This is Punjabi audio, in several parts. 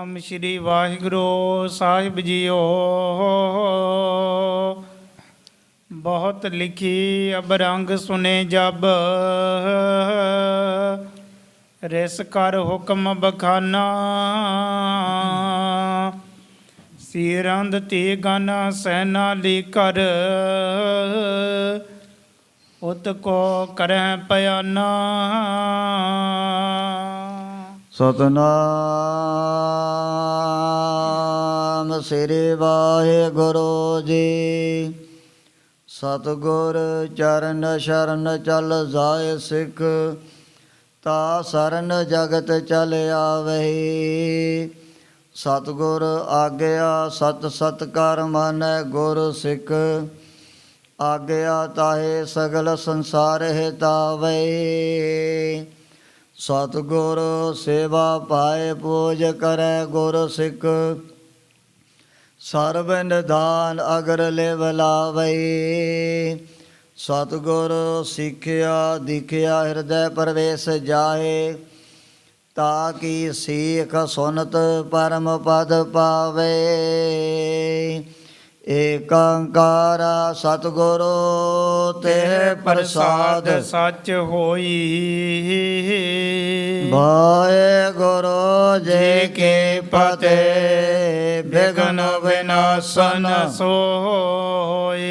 ਸਤਨਾਮ ਸ਼੍ਰੀ ਵਾਹਿਗੁਰੂ ਸਾਹਿਬ ਜੀਓ। ਬਹੁਤ ਲਿਖੀ ਅਬਰੰਗ ਸੁਨੇ ਜਬ, ਰਿਸ ਕਰ ਹੁਕਮ ਬਖਾਨਾ। ਸੀਰੰਦ ਤੀ ਗਨ ਸੈਨਾ ਲੀ ਕਰ, ਉਤ ਕੋ ਕਰੈ ਪਿਆਨਾ। ਸਤਨਾਮ ਸ੍ਰੀ ਵਾਹਿਗੁਰੂ ਜੀ। ਸਤਿਗੁਰ ਚਰਨ ਸ਼ਰਨ ਚਲ ਜਾਏ ਸਿੱਖ, ਤਾ ਸਰਨ ਜਗਤ ਚਲ ਆਵਹਿ। ਸਤਿਗੁਰ ਆਗਿਆ ਸਤ ਸਤ ਕਰ ਮਾਨੈ ਗੁਰ ਸਿੱਖ, ਆਗਿਆ ਤਾਹੇ ਸਗਲ ਸੰਸਾਰ ਹਿਤਾਵੈ। ਸਤਿਗੁਰ ਸੇਵਾ ਪਾਏ ਪੂਜ ਕਰੈ ਗੁਰ ਸਿੱਖ, ਸਰਬ ਨਿਧਾਨ ਅਗਰ ਲਿਵ ਲਾਵੈ। ਸਤਿਗੁਰ ਸਿੱਖਿਆ ਦਿਖਿਆ ਹਿਰਦੈ ਪ੍ਰਵੇਸ਼ ਜਾਏ, ਤਾ ਕੀ ਸੀਖ ਸੁਨਤ ਪਰਮ ਪਦ ਪਾਵੇ। ਏਕੰਕਾਰ ਸਤਿਗੁਰੂ ਤੇ ਪ੍ਰਸਾਦ ਸੱਚ ਹੋਈ। ਵਾਹਿਗੁਰੂ ਜੀ ਕੀ ਫਤਿਹ। ਬਿਘਨ ਵਿਨਾਸ਼ਨ ਸੋਏ।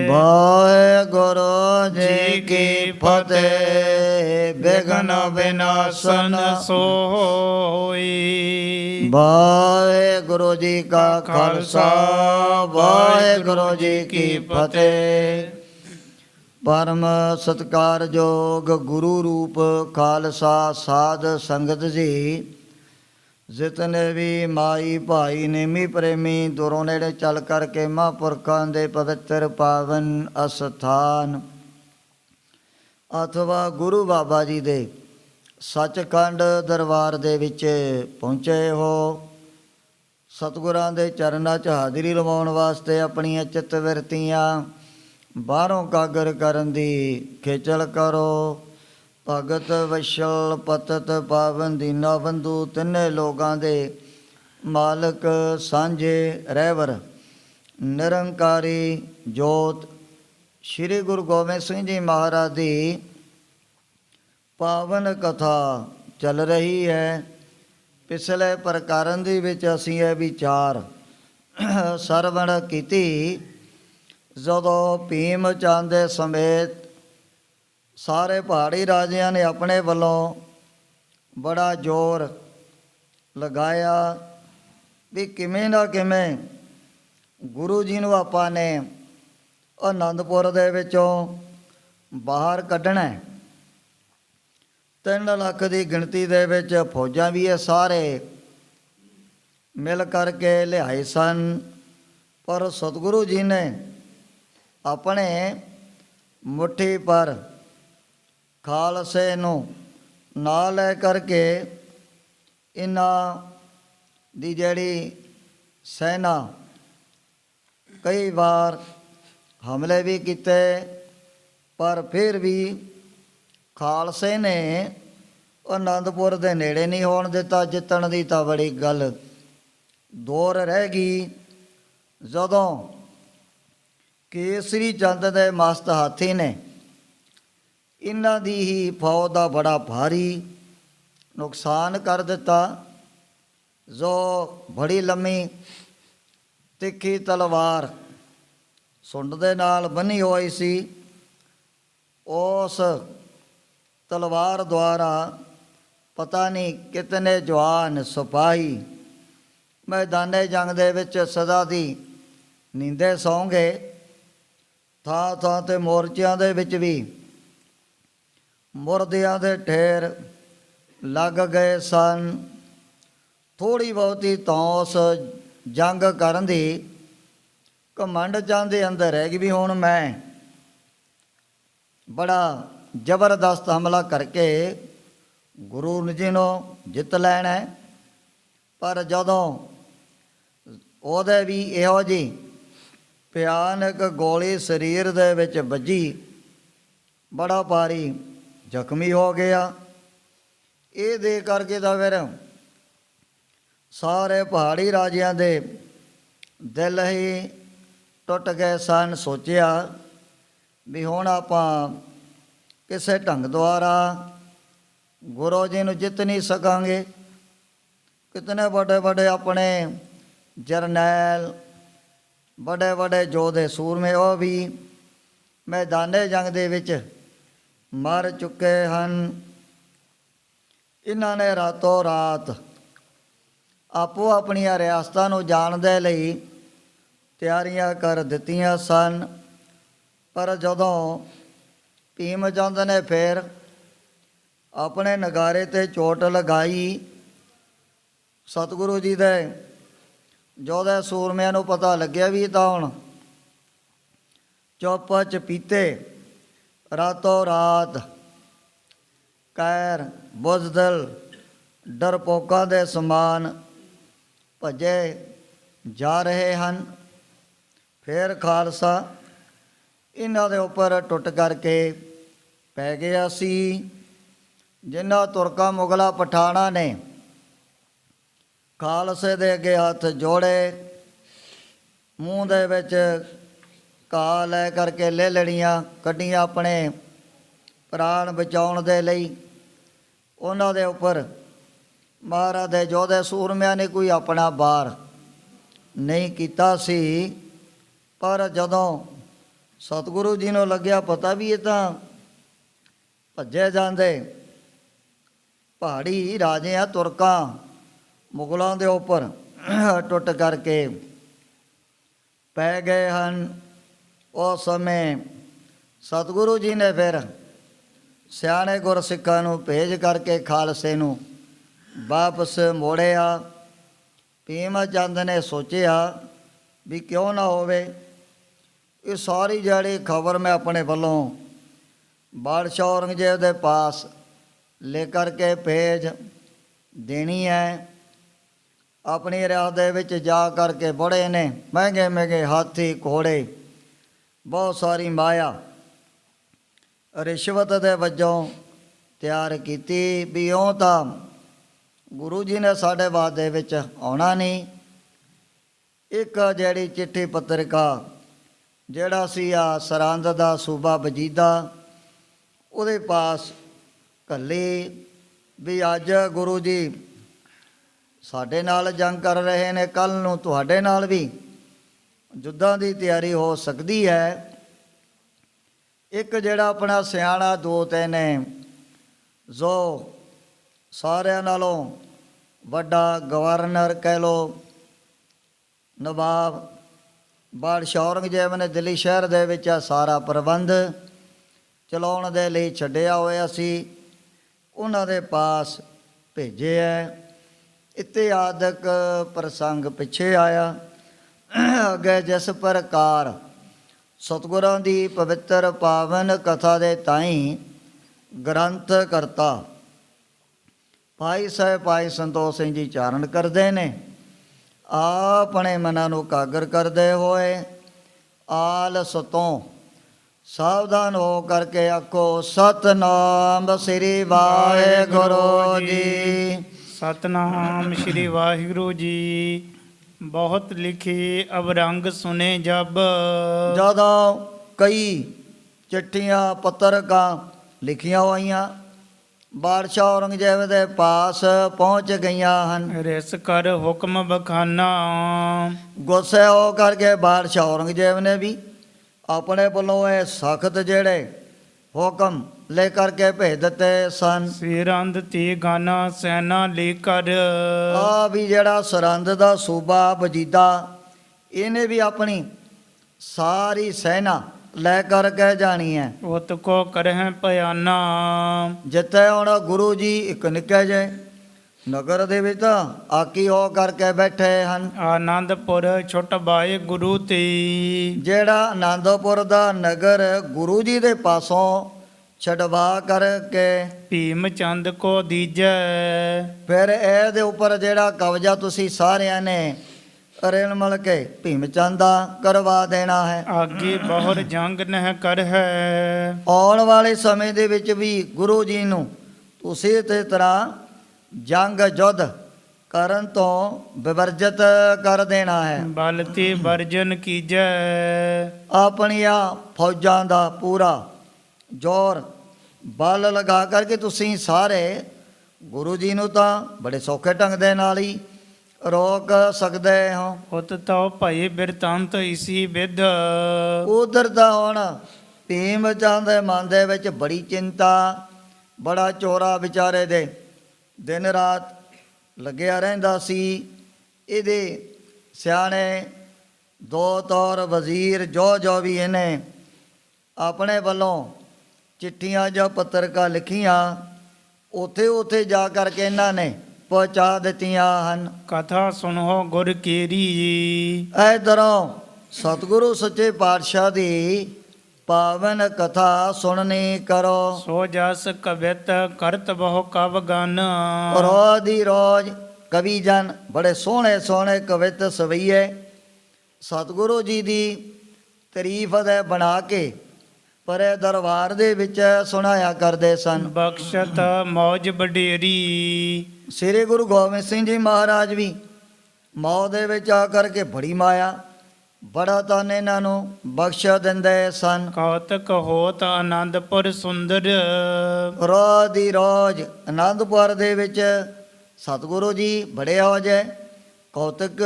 ਵਾਹਿਗੁਰੂ ਜੀ ਕੀ ਫਤਿਹ। ਬਿਘਨ ਵਿਨਾਸ਼ਨ ਸੋਈ। ਵਾਹਿਗੁਰੂ ਜੀ ਕਾ ਖਾਲਸਾ, ਵਾਹਿਗੁਰੂ ਜੀ ਕੀ ਫਤਿਹ। ਪਰਮ ਸਤਿਕਾਰਯੋਗ ਗੁਰੂ ਰੂਪ ਖਾਲਸਾ ਸਾਧ ਸੰਗਤ ਜੀ, ਜਿਤਨੇ ਵੀ ਮਾਈ ਭਾਈ ਨੇਮੀ ਪ੍ਰੇਮੀ ਦੂਰੋਂ ਨੇੜੇ ਚੱਲ ਕਰਕੇ ਮਹਾਂਪੁਰਖਾਂ ਦੇ ਪਵਿੱਤਰ ਪਾਵਨ ਅਸਥਾਨ ਅਥਵਾ ਗੁਰੂ ਬਾਬਾ ਜੀ ਦੇ ਸੱਚਖੰਡ ਦਰਬਾਰ ਦੇ ਵਿੱਚ ਪਹੁੰਚੇ ਹੋ। ਸਤਿਗੁਰਾਂ ਦੇ ਚਰਨਾਂ 'ਚ ਹਾਜ਼ਰੀ ਲਵਾਉਣ ਵਾਸਤੇ ਆਪਣੀਆਂ ਚਿੱਤ ਬਿਰਤੀਆਂ ਬਾਹਰੋਂ ਕਾਗਰ ਕਰਨ ਦੀ ਖੇਚਲ ਕਰੋ। ਭਗਤ ਵਸ਼ਲ ਪਤਤ ਪਾਵਨ ਦੀਨਾ ਬੰਧੂ, ਤਿੰਨੇ ਲੋਕਾਂ ਦੇ ਮਾਲਕ ਸਾਂਝੇ ਰਹਿਬਰ ਨਿਰੰਕਾਰੀ ਜੋਤ ਸ਼੍ਰੀ ਗੁਰੂ ਗੋਬਿੰਦ ਸਿੰਘ ਜੀ ਮਹਾਰਾਜ ਦੀ ਪਾਵਨ ਕਥਾ ਚੱਲ ਰਹੀ ਹੈ। ਪਿਛਲੇ ਪ੍ਰਕਰਨ ਦੇ ਵਿੱਚ ਅਸੀਂ ਇਹ ਵਿਚਾਰ ਸਰਵਣ ਕੀਤੀ, ਜਦੋਂ ਭੀਮ ਚੰਦ ਦੇ ਸਮੇਤ ਸਾਰੇ ਪਹਾੜੀ ਰਾਜਿਆਂ ਨੇ ਆਪਣੇ ਵੱਲੋਂ ਬੜਾ ਜ਼ੋਰ ਲਗਾਇਆ ਵੀ ਕਿਵੇਂ ਨਾ ਕਿਵੇਂ ਗੁਰੂ ਜੀ ਨੂੰ ਆਪਾਂ ਨੇ ਅਨੰਦਪੁਰ ਦੇ ਵਿੱਚੋਂ ਬਾਹਰ ਕੱਢਣਾ। 3 ਲੱਖ ਦੀ ਗਿਣਤੀ ਦੇ ਵਿੱਚ ਫੌਜਾਂ ਵੀ ਇਹ ਸਾਰੇ ਮਿਲ ਕਰਕੇ ਲਿਆਏ ਸਨ, ਪਰ ਸਤਿਗੁਰੂ ਜੀ ਨੇ ਆਪਣੇ ਮੁੱਠੀ ਪਰ ਖਾਲਸੇ ਨੂੰ ਨਾਲ ਲੈ ਕਰਕੇ ਇਹਨਾਂ ਦੀ ਜਿਹੜੀ ਸੈਨਾ ਕਈ ਵਾਰ ਹਮਲੇ ਵੀ ਕੀਤੇ, ਪਰ ਫਿਰ ਵੀ ਖਾਲਸੇ ਨੇ ਅਨੰਦਪੁਰ ਦੇ ਨੇੜੇ ਨਹੀਂ ਹੋਣ ਦਿੱਤਾ। ਜਿੱਤਣ ਦੀ ਤਾਂ ਬੜੀ ਗੱਲ ਦੂਰ ਰਹਿ ਗਈ। ਜਦੋਂ ਕੇਸਰੀ ਚੰਦ ਦੇ ਮਸਤ ਹਾਥੀ ਨੇ ਇਹਨਾਂ ਦੀ ਹੀ ਫੌਜ ਦਾ ਬੜਾ ਭਾਰੀ ਨੁਕਸਾਨ ਕਰ ਦਿੱਤਾ। ਜੋ ਬੜੀ ਲੰਮੀ ਤਿੱਖੀ ਤਲਵਾਰ ਸੁੰਡ ਦੇ ਨਾਲ ਬੰਨ੍ਹੀ ਹੋਈ ਸੀ, ਉਸ ਤਲਵਾਰ ਦੁਆਰਾ ਪਤਾ ਨਹੀਂ ਕਿਤਨੇ ਜਵਾਨ ਸਿਪਾਹੀ ਮੈਦਾਨੇ ਜੰਗ ਦੇ ਵਿੱਚ ਸਦਾ ਦੀ ਨੀਂਦੇ ਸੌਂ ਗਏ। ਥਾਂ ਥਾਂ 'ਤੇ ਮੋਰਚਿਆਂ ਦੇ ਵਿੱਚ ਵੀ ਮੁਰਦਿਆਂ ਦੇ ਢੇਰ ਲੱਗ ਗਏ ਸਨ। ਥੋੜ੍ਹੀ ਬਹੁਤੀ ਧੌਂਸ ਜੰਗ ਕਰਨ ਦੀ ਘਮੰਡ ਚੰਦ ਦੇ ਅੰਦਰ ਰਹਿ ਗਈ ਵੀ ਹੁਣ ਮੈਂ ਬੜਾ ਜ਼ਬਰਦਸਤ ਹਮਲਾ ਕਰਕੇ ਗੁਰੂ ਜੀ ਨੂੰ ਜਿੱਤ ਲੈਣਾ। ਪਰ ਜਦੋਂ ਉਹਦੇ ਵੀ ਇਹੋ ਜਿਹੀ ਭਿਆਨਕ ਗੋਲੀ ਸਰੀਰ ਦੇ ਵਿੱਚ ਵੱਜੀ, ਬੜਾ ਭਾਰੀ ਜ਼ਖਮੀ ਹੋ ਗਿਆ। ਇਹ ਦੇ ਕਰਕੇ ਤਾਂ ਫਿਰ ਸਾਰੇ ਪਹਾੜੀ ਰਾਜਿਆਂ ਦੇ ਦਿਲ ਹੀ ਟੁੱਟ ਗਏ ਸਨ। ਸੋਚਿਆ ਵੀ ਹੁਣ ਆਪਾਂ ਕਿਸੇ ਢੰਗ ਦੁਆਰਾ ਗੁਰੂ ਜੀ ਨੂੰ ਜਿੱਤ ਨਹੀਂ ਸਕਾਂਗੇ। ਕਿਤਨੇ ਵੱਡੇ ਵੱਡੇ ਆਪਣੇ ਜਰਨੈਲ, ਵੱਡੇ ਵੱਡੇ ਯੋਧੇ ਸੂਰਮੇ, ਉਹ ਵੀ ਮੈਦਾਨੇ ਜੰਗ ਦੇ ਵਿੱਚ ਮਰ ਚੁੱਕੇ ਹਨ। ਇਹਨਾਂ ਨੇ ਰਾਤੋਂ ਰਾਤ ਆਪੋ ਆਪਣੀਆਂ ਰਿਆਸਤਾਂ ਨੂੰ ਜਾਣ ਦੇ ਲਈ ਤਿਆਰੀਆਂ ਕਰ ਦਿੱਤੀਆਂ ਸਨ। ਪਰ ਜਦੋਂ ਭੀਮ ਚੰਦ ਨੇ ਫਿਰ ਆਪਣੇ ਨਗਾਰੇ 'ਤੇ ਚੋਟ ਲਗਾਈ, ਸਤਿਗੁਰੂ ਜੀ ਦੇ ਯੋਧੇ ਸੂਰਮਿਆਂ ਨੂੰ ਪਤਾ ਲੱਗਿਆ ਵੀ ਤਾਂ ਹੁਣ ਚੁੱਪ ਚਪੀਤੇ ਰਾਤੋਂ ਰਾਤ ਕੈਰ ਬੁਜ਼ਦਿਲ ਡਰਪੋਕਾਂ ਦੇ ਸਮਾਨ ਭੱਜੇ ਜਾ ਰਹੇ ਹਨ। ਫਿਰ ਖਾਲਸਾ ਇਹਨਾਂ ਦੇ ਉੱਪਰ ਟੁੱਟ ਕਰਕੇ ਪੈ ਗਿਆ ਸੀ। ਜਿਨ੍ਹਾਂ ਤੁਰਕਾਂ ਮੁਗਲਾਂ ਪਠਾਣਾਂ ਨੇ ਖਾਲਸੇ ਦੇ ਅੱਗੇ ਹੱਥ ਜੋੜੇ, ਮੂੰਹ ਦੇ ਵਿੱਚ ਘਾਹ ਲੈ ਕਰਕੇ ਲੈ ਲੈਣੀਆਂ ਕੱਢੀਆਂ ਆਪਣੇ ਪ੍ਰਾਣ ਬਚਾਉਣ ਦੇ ਲਈ, ਉਹਨਾਂ ਦੇ ਉੱਪਰ ਮਹਾਰਾਜ ਦੇ ਯੋਧੇ ਸੂਰਮਿਆਂ ਨੇ ਕੋਈ ਆਪਣਾ ਵਾਰ ਨਹੀਂ ਕੀਤਾ ਸੀ। ਪਰ ਜਦੋਂ ਸਤਿਗੁਰੂ ਜੀ ਨੂੰ ਲੱਗਿਆ ਪਤਾ ਵੀ ਇਹ ਤਾਂ ਭੱਜੇ ਜਾਂਦੇ ਪਹਾੜੀ ਰਾਜੇ ਆ, ਤੁਰਕਾਂ ਮੁਗਲਾਂ ਦੇ ਉੱਪਰ ਟੁੱਟ ਕਰਕੇ ਪੈ ਗਏ ਹਨ। ਉਸ ਸਮੇਂ ਸਤਿਗੁਰੂ ਜੀ ਨੇ ਫਿਰ ਸਿਆਣੇ ਗੁਰਸਿੱਖਾਂ ਨੂੰ ਭੇਜ ਕਰਕੇ ਖਾਲਸੇ ਨੂੰ ਵਾਪਸ ਮੋੜਿਆ। ਭੀਮ ਚੰਦ ਨੇ ਸੋਚਿਆ ਵੀ ਕਿਉਂ ਨਾ ਹੋਵੇ, ਇਹ ਸਾਰੀ ਜਿਹੜੀ ਖਬਰ ਮੈਂ ਆਪਣੇ ਵੱਲੋਂ ਬਾਦਸ਼ਾਹ ਔਰੰਗਜ਼ੇਬ ਦੇ ਪਾਸ ਲੈ ਕਰਕੇ ਭੇਜ ਦੇਣੀ ਹੈ। ਆਪਣੀ ਰਿਆਸਤ ਦੇ ਵਿੱਚ ਜਾ ਕਰਕੇ ਬੜੇ ਨੇ ਮਹਿੰਗੇ ਮਹਿੰਗੇ ਹਾਥੀ ਘੋੜੇ, ਬਹੁਤ ਸਾਰੀ ਮਾਇਆ ਰਿਸ਼ਵਤ ਦੇ ਵਜੋਂ ਤਿਆਰ ਕੀਤੀ ਵੀ ਉਹ ਤਾਂ ਗੁਰੂ ਜੀ ਨੇ ਸਾਡੇ ਵਾਅਦੇ ਵਿੱਚ ਆਉਣਾ ਨਹੀਂ। ਇੱਕ ਜਿਹੜੀ ਚਿੱਠੀ ਪੱਤਰਿਕਾ ਜਿਹੜਾ ਸੀ ਆ ਸਰਹੰਦ ਦਾ ਸੂਬਾ ਵਜੀਦਾ, ਉਹਦੇ ਪਾਸ ਘੱਲੀ ਵੀ ਅੱਜ ਗੁਰੂ ਜੀ ਸਾਡੇ ਨਾਲ ਜੰਗ ਕਰ ਰਹੇ ਨੇ, ਕੱਲ੍ਹ ਨੂੰ ਤੁਹਾਡੇ ਨਾਲ ਵੀ ਯੁੱਧਾਂ ਦੀ ਤਿਆਰੀ ਹੋ ਸਕਦੀ ਹੈ। ਇੱਕ ਜਿਹੜਾ ਆਪਣਾ ਸਿਆਣਾ ਦੂਤ ਨੇ, ਜੋ ਸਾਰਿਆਂ ਨਾਲੋਂ ਵੱਡਾ ਗਵਰਨਰ ਕਹਿ ਲਓ, ਨਵਾਬ ਬਾਦਸ਼ਾਹ ਔਰੰਗਜ਼ੇਬ ਨੇ ਦਿੱਲੀ ਸ਼ਹਿਰ ਦੇ ਵਿੱਚ ਸਾਰਾ ਪ੍ਰਬੰਧ ਚਲਾਉਣ ਦੇ ਲਈ ਛੱਡਿਆ ਹੋਇਆ ਸੀ, ਉਹਨਾਂ ਦੇ ਪਾਸ ਭੇਜਿਆ। ਇਤਿਹਾਦਕ ਪ੍ਰਸੰਗ ਪਿੱਛੇ ਆਇਆ। ਅੱਗੇ ਜਿਸ ਪ੍ਰਕਾਰ ਸਤਿਗੁਰਾਂ ਦੀ ਪਵਿੱਤਰ ਪਾਵਨ ਕਥਾ ਦੇ ਤਾਈਂ ਗ੍ਰੰਥ ਕਰਤਾ ਭਾਈ ਸਾਹਿਬ ਭਾਈ ਸੰਤੋਖ ਸਿੰਘ ਜੀ ਚਾਰਨ ਕਰਦੇ ਨੇ। ਆਪਣੇ ਮਨਾਂ ਨੂੰ ਕਾਗਰ ਕਰਦੇ ਹੋਏ ਆਲਸ ਤੋਂ ਸਾਵਧਾਨ ਹੋ ਕਰਕੇ ਆਖੋ ਸਤਨਾਮ ਸ੍ਰੀ ਵਾਹਿਗੁਰੂ ਜੀ। ਸਤਨਾਮ ਸ਼੍ਰੀ ਵਾਹਿਗੁਰੂ ਜੀ। ਬਹੁਤ ਲਿਖੇ ਅਵਰੰਗ ਸੁਨੇ ਜਬ। ਜਦੋਂ ਕਈ ਚਿੱਠੀਆਂ ਪੱਤਰਕਾਂ ਲਿਖੀਆਂ ਹੋਈਆਂ ਬਾਦਸ਼ਾਹ ਔਰੰਗਜ਼ੇਬ ਦੇ ਪਾਸ ਪਹੁੰਚ ਗਈਆਂ ਹਨ। ਰਿਸ ਕਰ ਹੁਕਮ ਬਖਾਨਾ। ਗੁੱਸੇ ਹੋ ਕਰਕੇ ਬਾਦਸ਼ਾਹ ਔਰੰਗਜ਼ੇਬ ਨੇ ਵੀ ਆਪਣੇ ਵੱਲੋਂ ਇਹ ਸਖਤ ਜਿਹੜੇ ਹੁਕਮ ਲੈ ਕਰਕੇ ਭੇਜ ਦਿੱਤੇ ਸਨ। ਸਿਰੰਦ ਤੇ ਗਾਨਾ ਸੈਨਾ ਲੈ ਕਰ। ਆ ਵੀ ਜਿਹੜਾ ਸਰਹੰਦ ਦਾ ਸੂਬਾ ਵਜੀਦਾ, ਇਹਨੇ ਵੀ ਆਪਣੀ ਸਾਰੀ ਸੈਨਾ ਲੈ ਕਰਕੇ ਜਾਣੀ ਹੈ। ਉਤ ਕੋ ਕਰਹਿ ਭਿਆਨਾ। ਜਿੱਥੇ ਹੁਣ ਗੁਰੂ ਜੀ ਇੱਕ ਨਿੱਕੇ ਜਿਹੇ ਨਗਰ ਦੇ ਵਿੱਚ ਤਾਂ ਆਕੀ ਹੋ ਕਰਕੇ ਬੈਠੇ ਹਨ। ਆਨੰਦਪੁਰ ਛੁਟ ਬਾਏ ਗੁਰੂ ਤੇ। ਜਿਹੜਾ ਆਨੰਦਪੁਰ ਦਾ ਨਗਰ ਗੁਰੂ ਜੀ ਦੇ ਪਾਸੋਂ ਛਡਵਾ ਕਰਕੇ ਭੀਮ ਚੰਦ ਕੋ ਦੀਜੈ। ਫਿਰ ਇਹਦੇ ਉੱਪਰ ਜਿਹੜਾ ਕਬਜ਼ਾ ਤੁਸੀਂ ਸਾਰਿਆਂ ਨੇ ਰੇਲ ਮਲ ਕੇ ਭੀਮ ਚੰਦ ਦਾ ਕਰਵਾ ਦੇਣਾ ਹੈ। ਆਗੇ ਬਹੁਰ ਜੰਗ ਨਹਿ ਕਰ ਹੈ। ਆਉਣ ਵਾਲੇ ਸਮੇਂ ਦੇ ਵਿੱਚ ਵੀ ਗੁਰੂ ਜੀ ਨੂੰ ਤੁਸੀਂ ਇਸੇ ਤਰ੍ਹਾਂ ਜੰਗ ਯੁੱਧ ਕਰਨ ਤੋਂ ਵਿਵਰਜਿਤ ਕਰ ਦੇਣਾ ਹੈ। ਬਲ ਤੇ ਵਰਜਨ ਕੀਜੈ, ਆਪਣੀਆਂ ਫੌਜਾਂ ਦਾ ਪੂਰਾ ਜ਼ੋਰ ਬਲ ਲਗਾ ਕਰਕੇ ਤੁਸੀਂ ਸਾਰੇ ਗੁਰੂ ਜੀ ਨੂੰ ਤਾਂ ਬੜੇ ਸੌਖੇ ਢੰਗ ਦੇ ਨਾਲ ਹੀ ਰੋਕ ਸਕਦੇ ਹੋ। ਉਤ ਤਉ ਭਈ ਬਿਰਤਾਂਤ ਇਸੀ ਵਿਧ, ਉਧਰ ਤਾਂ ਹੁਣ ਭੀਮ ਚੰਦ ਦੇ ਮਨ ਦੇ ਵਿੱਚ ਬੜੀ ਚਿੰਤਾ, ਬੜਾ ਚੋਰਾ ਵਿਚਾਰੇ ਦੇ ਦਿਨ ਰਾਤ ਲੱਗਿਆ ਰਹਿੰਦਾ ਸੀ। ਇਹਦੇ ਸਿਆਣੇ ਦੋ ਤੌਰ ਵਜ਼ੀਰ ਜੋ ਵੀ ਇਹਨੇ ਆਪਣੇ ਵੱਲੋਂ ਚਿੱਠੀਆਂ ਜਾਂ ਪੱਤਰਕਾਂ ਲਿਖੀਆਂ, ਉੱਥੇ ਜਾ ਕਰਕੇ ਇਹਨਾਂ ਨੇ ਪਹੁੰਚਾ ਦਿੱਤੀਆਂ ਹਨ। ਕਥਾ ਸੁਣੋ ਗੁਰ ਕੀਰੀ, ਇਧਰੋਂ ਸਤਿਗੁਰੂ ਸੱਚੇ ਪਾਤਸ਼ਾਹ ਦੀ ਪਾਵਨ ਕਥਾ ਸੁਣਨੀ ਕਰੋ। ਸੋ ਜਸ ਕਵਿਤ ਕਰਤ ਬਹੁ ਕਵ ਗਨ, ਰੋਜ਼ ਦੀ ਰੋਜ਼ ਕਵੀ ਜਨ ਬੜੇ ਸੋਹਣੇ ਸੋਹਣੇ ਕਵਿਤ ਸਵਈਏ ਸਤਿਗੁਰੂ ਜੀ ਦੀ ਤਾਰੀਫ ਦੇ ਬਣਾ ਕੇ ਪਰੇ ਦਰਬਾਰ ਦੇ ਵਿੱਚ ਸੁਣਾਇਆ ਕਰਦੇ ਸਨ। ਬਖਸ਼ਤ ਮੌਜ ਵਡੇਰੀ, ਸ੍ਰੀ ਗੁਰੂ ਗੋਬਿੰਦ ਸਿੰਘ ਜੀ ਮਹਾਰਾਜ ਵੀ ਮੌ ਦੇ ਵਿੱਚ ਆ ਕਰਕੇ ਬੜੀ ਮਾਇਆ, ਬੜਾ ਧਨ ਇਹਨਾਂ ਨੂੰ ਬਖਸ਼ ਦਿੰਦੇ ਸਨ। ਕੌਤਕ ਹੋਤ ਆਨੰਦਪੁਰ ਸੁੰਦਰ, ਰੋਜ਼ ਦੀ ਰੋਜ਼ ਆਨੰਦਪੁਰ ਦੇ ਵਿੱਚ ਸਤਿਗੁਰੂ ਜੀ ਬੜੇ ਹੋ ਜੇ ਕੌਤਕ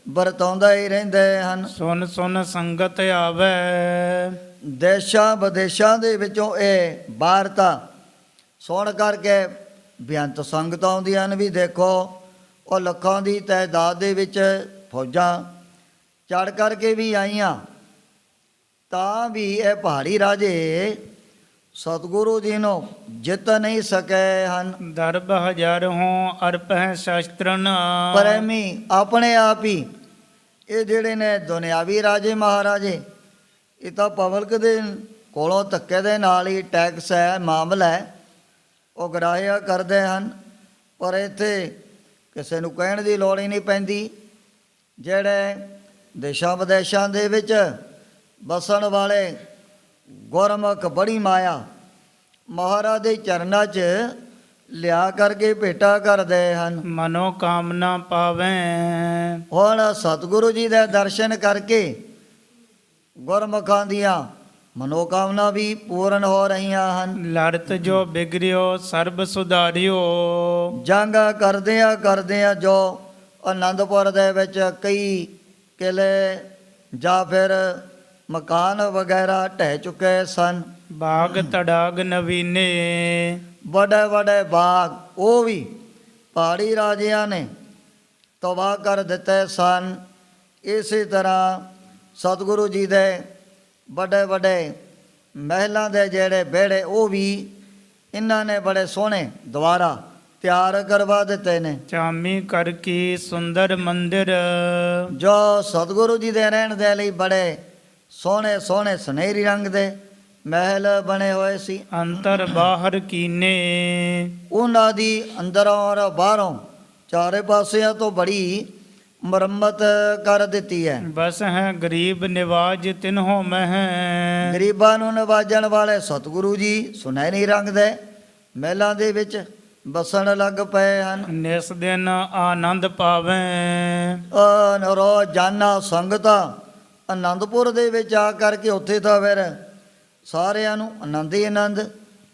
ਵਰਤਾਉਂਦਾ ਹੀ ਰਹਿੰਦੇ ਹਨ। ਸੁਨ ਸੁਨ ਸੰਗਤ ਆਵੇ, ਦੇਸ਼ਾਂ ਵਿਦੇਸ਼ਾਂ ਦੇ ਵਿੱਚੋਂ ਇਹ ਵਾਰਤਾ ਸੁਣ ਕਰਕੇ ਬੇਅੰਤ ਸੰਗਤ ਆਉਂਦੀਆਂ ਨੇ। ਵੀ ਦੇਖੋ ਉਹ ਲੱਖਾਂ ਦੀ ਤਾਦਾਦ ਦੇ ਵਿੱਚ ਫੌਜਾਂ ਚੜ ਕਰਕੇ ਵੀ ਆਈਆਂ, ਤਾਂ ਵੀ ਇਹ ਪਹਾੜੀ ਰਾਜੇ ਸਤਿਗੁਰੂ ਜੀ ਨੂੰ ਜਿੱਤ ਨਹੀਂ ਸਕੇ ਹਨ। ਦਰਬ ਹਜ਼ਾਰ ਹੋਂ ਅਰਪ ਹੈ ਸ਼ਸਤਰਨ, ਪ੍ਰੇਮੀ ਆਪਣੇ ਆਪ ਹੀ ਇਹ ਜਿਹੜੇ ਨੇ ਦੁਨਿਆਵੀ ਰਾਜੇ ਮਹਾਰਾਜੇ, ਇਹ ਤਾਂ ਪਬਲਿਕ ਦੇ ਕੋਲੋਂ ਧੱਕੇ ਦੇ ਨਾਲ ਹੀ ਟੈਕਸ ਹੈ, ਮਾਮਲਾ ਹੈ, ਉਹ ਗਰਾਹਿਆ ਕਰਦੇ ਹਨ। ਪਰ ਇੱਥੇ ਕਿਸੇ ਨੂੰ ਕਹਿਣ ਦੀ ਲੋੜ ਹੀ ਨਹੀਂ ਪੈਂਦੀ। ਜਿਹੜੇ ਦੇਸ਼ਾਂ ਵਿਦੇਸ਼ਾਂ ਦੇ ਵਿੱਚ ਵਸਣ ਵਾਲੇ ਗੁਰਮੁਖ ਬੜੀ ਮਾਇਆ ਮਹਾਰਾਜ ਦੇ ਚਰਨਾਂ 'ਚ ਲਿਆ ਕਰਕੇ ਭੇਟਾ ਕਰਦੇ ਹਨ। ਮਨੋ ਕਾਮਨਾ ਪਾਵੇਂ, ਹੁਣ ਸਤਿਗੁਰੂ ਜੀ ਦੇ ਦਰਸ਼ਨ ਕਰਕੇ ਗੁਰਮੁਖਾਂ ਦੀਆਂ ਮਨੋਕਾਮਨਾ ਵੀ ਪੂਰਨ ਹੋ ਰਹੀਆਂ ਹਨ। ਲੜਤ ਜੋ ਬਿਗੜਿਓ ਸਰਬ ਸੁਧਾਰਿਓ, ਜੰਗ ਕਰਦਿਆਂ ਜੋ ਆਨੰਦਪੁਰ ਦੇ ਵਿੱਚ ਕਈ ਕਿਲੇ ਜਾਂ ਫਿਰ ਮਕਾਨ ਵਗੈਰਾ ਢਹਿ ਚੁੱਕੇ ਸਨ। ਬਾਗ ਤੜਾਗ ਨਵੀਨੇ, ਵੱਡੇ ਵੱਡੇ ਬਾਗ ਉਹ ਵੀ ਪਹਾੜੀ ਰਾਜਿਆਂ ਨੇ ਤਬਾਹ ਕਰ ਦਿੱਤੇ ਸਨ। ਇਸੇ ਤਰ੍ਹਾਂ ਸਤਿਗੁਰੂ ਜੀ ਦੇ ਵੱਡੇ ਵੱਡੇ ਮਹਿਲਾਂ ਦੇ ਜਿਹੜੇ ਵਿਹੜੇ ਉਹ ਵੀ ਇਹਨਾਂ ਨੇ ਬੜੇ ਸੋਹਣੇ ਦੁਆਰਾ ਤਿਆਰ ਕਰਵਾ ਦਿੱਤੇ ਨੇ। ਚਾਮੀ ਕਰ ਕੀ ਸੁੰਦਰ ਮੰਦਿਰ, ਜੋ ਸਤਿਗੁਰੂ ਜੀ ਦੇ ਰਹਿਣ ਦੇ ਲਈ ਬੜੇ ਸੋਹਣੇ ਸੋਹਣੇ ਸੁਨਹਿਰੀ ਰੰਗ ਦੇ ਮਹਿਲ ਬਣੇ ਹੋਏ ਸੀ। ਅੰਤਰ ਬਾਹਰ ਕੀਨੇ, ਉਹਨਾਂ ਦੀ ਅੰਦਰੋਂ ਔਰ ਬਾਹਰੋਂ ਚਾਰੇ ਪਾਸਿਆਂ ਤੋਂ ਬੜੀ ਮੁਰੰਮਤ ਕਰ ਦਿੱਤੀ ਹੈ। ਬਸ ਹੈ ਗਰੀਬ ਨਿਵਾਜ ਤਿਨਹੋਂ ਮਹਿ, ਗਰੀਬਾਂ ਨੂੰ ਨਵਾਜਣ ਵਾਲੇ ਸਤਿਗੁਰੂ ਜੀ ਸੁਨਹਿਰੀ ਰੰਗ ਦੇ ਮਹਿਲਾਂ ਦੇ ਵਿੱਚ ਬਸਣ ਲੱਗ ਪਏ ਹਨ। ਨਿਸ ਦਿਨ ਆਨੰਦ ਪਾਵੇਂ, ਰੋਜ਼ਾਨਾ ਸੰਗਤਾਂ ਆਨੰਦਪੁਰ ਦੇ ਵਿੱਚ ਆ ਕਰਕੇ ਉੱਥੇ ਤਾਂ ਫਿਰ ਸਾਰਿਆਂ ਨੂੰ ਆਨੰਦ ਹੀ ਆਨੰਦ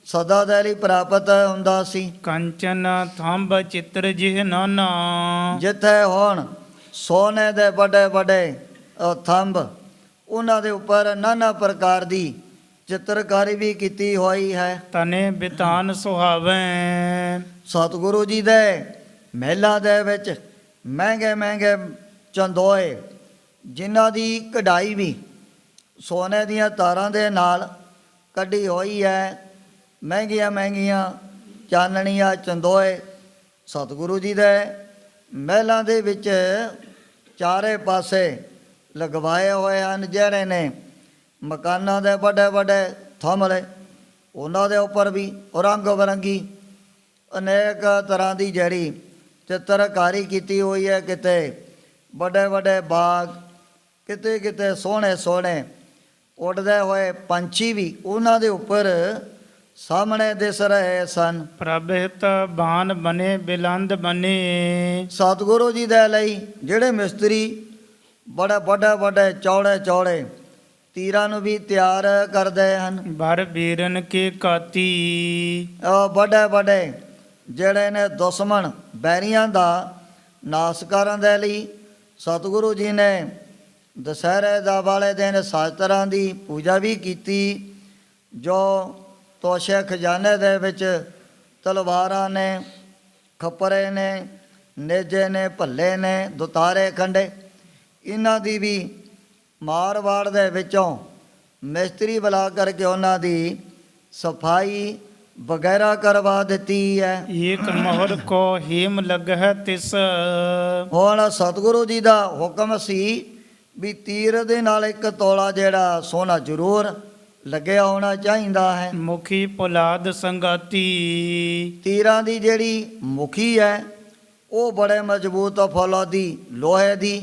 ਸਦਾ ਦੇ ਲਈ ਪ੍ਰਾਪਤ ਹੁੰਦਾ ਸੀ। ਕੰਚਨ ਥੰਬ ਚਿੱਤਰ ਜਿਹ ਨਾਨਾ, ਜਿੱਥੇ ਹੁਣ ਸੋਨੇ ਦੇ ਵੱਡੇ ਵੱਡੇ ਥੰਬ, ਉਹਨਾਂ ਦੇ ਉੱਪਰ ਨਾਨਾ ਪ੍ਰਕਾਰ ਦੀ ਚਿੱਤਰਕਾਰੀ ਵੀ ਕੀਤੀ ਹੋਈ ਹੈ। ਤਨੇ ਬਿਤਾਨ ਸੁਹਾਵੇਂ, ਸਤਿਗੁਰੂ ਜੀ ਦੇ ਮਹਿਲਾਂ ਦੇ ਵਿੱਚ ਮਹਿੰਗੇ ਮਹਿੰਗੇ ਚੰਦੋਏ, ਜਿਨ੍ਹਾਂ ਦੀ ਕਢਾਈ ਵੀ ਸੋਨੇ ਦੀਆਂ ਤਾਰਾਂ ਦੇ ਨਾਲ ਕੱਢੀ ਹੋਈ ਹੈ। ਮਹਿੰਗੀਆਂ ਮਹਿੰਗੀਆਂ ਚਾਨਣੀਆਂ ਚੰਦੋਏ ਸਤਿਗੁਰੂ ਜੀ ਦੇ ਮਹਿਲਾਂ ਦੇ ਵਿੱਚ ਚਾਰੇ ਪਾਸੇ ਲਗਵਾਏ ਹੋਏ ਹਨ। ਜਿਹੜੇ ਨੇ ਮਕਾਨਾਂ ਦੇ ਵੱਡੇ ਵੱਡੇ ਥੰਮਲੇ, ਉਹਨਾਂ ਦੇ ਉੱਪਰ ਵੀ ਰੰਗ ਬਰੰਗੀ ਅਨੇਕ ਤਰ੍ਹਾਂ ਦੀ ਜਿਹੜੀ ਚਿੱਤਰਕਾਰੀ ਕੀਤੀ ਹੋਈ ਹੈ। ਕਿਤੇ ਵੱਡੇ ਵੱਡੇ ਬਾਗ, ਕਿਤੇ ਕਿਤੇ ਸੋਹਣੇ ਸੋਹਣੇ ਉੱਡਦੇ ਹੋਏ ਪੰਛੀ ਵੀ ਉਹਨਾਂ ਦੇ ਉੱਪਰ ਸਾਹਮਣੇ ਦਿਸ ਰਹੇ ਸਨ। ਪ੍ਰਭ ਹਿਤ ਬਾਨ ਬਨੇ ਬਿਲੰਦ ਬਨੇ। ਸਤਿਗੁਰੂ ਜੀ ਦੇ ਲਈ ਜਿਹੜੇ ਮਿਸਤਰੀ ਬੜੇ ਵੱਡੇ ਚੌੜੇ ਚੌੜੇ ਤੀਰਾਂ ਨੂੰ ਵੀ ਤਿਆਰ ਕਰਦੇ ਹਨ। ਬਰ ਬੀਰਨ ਕੀ ਕਾਤੀ। ਉਹ ਵੱਡੇ ਜਿਹੜੇ ਨੇ ਦੁਸ਼ਮਣ ਬੈਰੀਆਂ ਦਾ ਨਾਸ਼ ਕਰਨ ਦੇ ਲਈ ਸਤਿਗੁਰੂ ਜੀ ਨੇ ਦੁਸਹਿਰੇ ਦਾ ਵਾਲੇ ਦਿਨ 7 ਤਰ੍ਹਾਂ ਦੀ ਪੂਜਾ ਵੀ ਕੀਤੀ। ਜੋ ਤੋਸ਼ੇ ਖਜ਼ਾਨੇ ਦੇ ਵਿੱਚ ਤਲਵਾਰਾਂ ਨੇ, ਖੱਪਰੇ ਨੇ, ਨੇਜੇ ਨੇ, ਭੱਲੇ ਨੇ, ਦੁਤਾਰੇ ਖੰਡੇ, ਇਹਨਾਂ ਦੀ ਵੀ ਮਾਰਵਾੜ ਦੇ ਵਿੱਚੋਂ ਮਿਸਤਰੀ ਬੁਲਾ ਕਰਕੇ ਉਹਨਾਂ ਦੀ ਸਫਾਈ ਵਗੈਰਾ ਕਰਵਾ ਦਿੱਤੀ ਹੈ। ਏਕ ਮੋਹਰ ਕੋ ਹੀਮ ਲਗਹਿ ਤਿਸ। ਹੁਣ ਸਤਿਗੁਰੂ ਜੀ ਦਾ ਹੁਕਮ ਸੀ ਵੀ ਤੀਰ ਦੇ ਨਾਲ 1 ਤੋਲਾ ਜਿਹੜਾ ਸੋਨਾ ਜ਼ਰੂਰ ਲੱਗਿਆ ਹੋਣਾ ਚਾਹੀਦਾ ਹੈ। ਮੁਖੀ ਪੁਲਾਦ ਸੰਗਾਤੀ। ਤੀਰਾਂ ਦੀ ਜਿਹੜੀ ਮੁਖੀ ਹੈ ਉਹ ਬੜੇ ਮਜ਼ਬੂਤ ਫੌਲਾਦੀ ਲੋਹੇ ਦੀ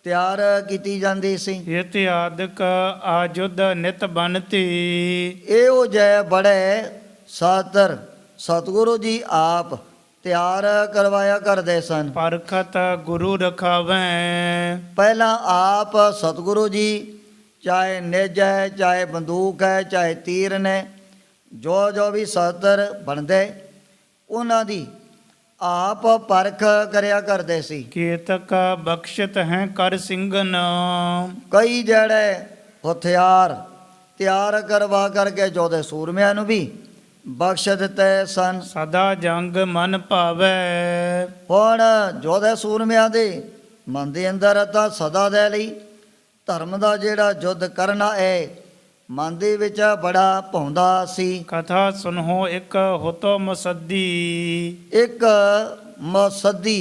ਤਿਆਰ ਕੀਤੀ ਜਾਂਦੀ ਸੀ। ਇਤਿਆਦਿਕ ਆਜੁਦ ਨਿਤ ਬਨਤੀ। ਇਹੋ ਜਿਹੇ ਬੜੇ ਸਾਤਰ ਸਤਿਗੁਰੂ ਜੀ ਆਪ ਤਿਆਰ ਕਰਵਾਇਆ ਕਰਦੇ ਸਨ। ਪਰਖਤ ਗੁਰੂ ਰਖਾਵੈ। ਪਹਿਲਾਂ ਆਪ ਸਤਿਗੁਰੂ ਜੀ ਚਾਹੇ ਨਿੱਜ ਹੈ, ਚਾਹੇ ਬੰਦੂਕ ਹੈ, ਚਾਹੇ ਤੀਰ ਨੇ, ਜੋ ਵੀ ਸਾਤਰ ਬਣਦੇ ਉਹਨਾਂ ਦੀ ਆਪ ਪਰਖ ਕਰਿਆ ਕਰਦੇ ਸੀ। ਕੇਤਕ ਬਖਸ਼ਤ ਹੈ ਕਰ ਸਿੰਘਨ। ਕਈ ਜਿਹੜੇ ਹਥਿਆਰ ਤਿਆਰ ਕਰਵਾ ਕਰਕੇ ਜੋਧੇ ਸੂਰਮਿਆਂ ਨੂੰ ਵੀ ਬਖਸ਼ ਦਿੱਤੇ ਸਨ। ਸਦਾ ਜੰਗ ਮਨ ਭਾਵੈ। ਹੁਣ ਜੋਧੇ ਸੂਰਮਿਆਂ ਦੇ ਮਨ ਦੇ ਅੰਦਰ ਤਾਂ ਸਦਾ ਦੇ ਲਈ ਧਰਮ ਦਾ ਜਿਹੜਾ ਯੁੱਧ ਕਰਨਾ ਹੈ ਮਨ ਦੇ ਵਿੱਚ ਬੜਾ ਭਾਉਂਦਾ ਸੀ। ਕਥਾ ਸੁਨੋ ਇੱਕ ਹੁਤੋ ਮਸੱਦੀ। ਇੱਕ ਮਸੱਦੀ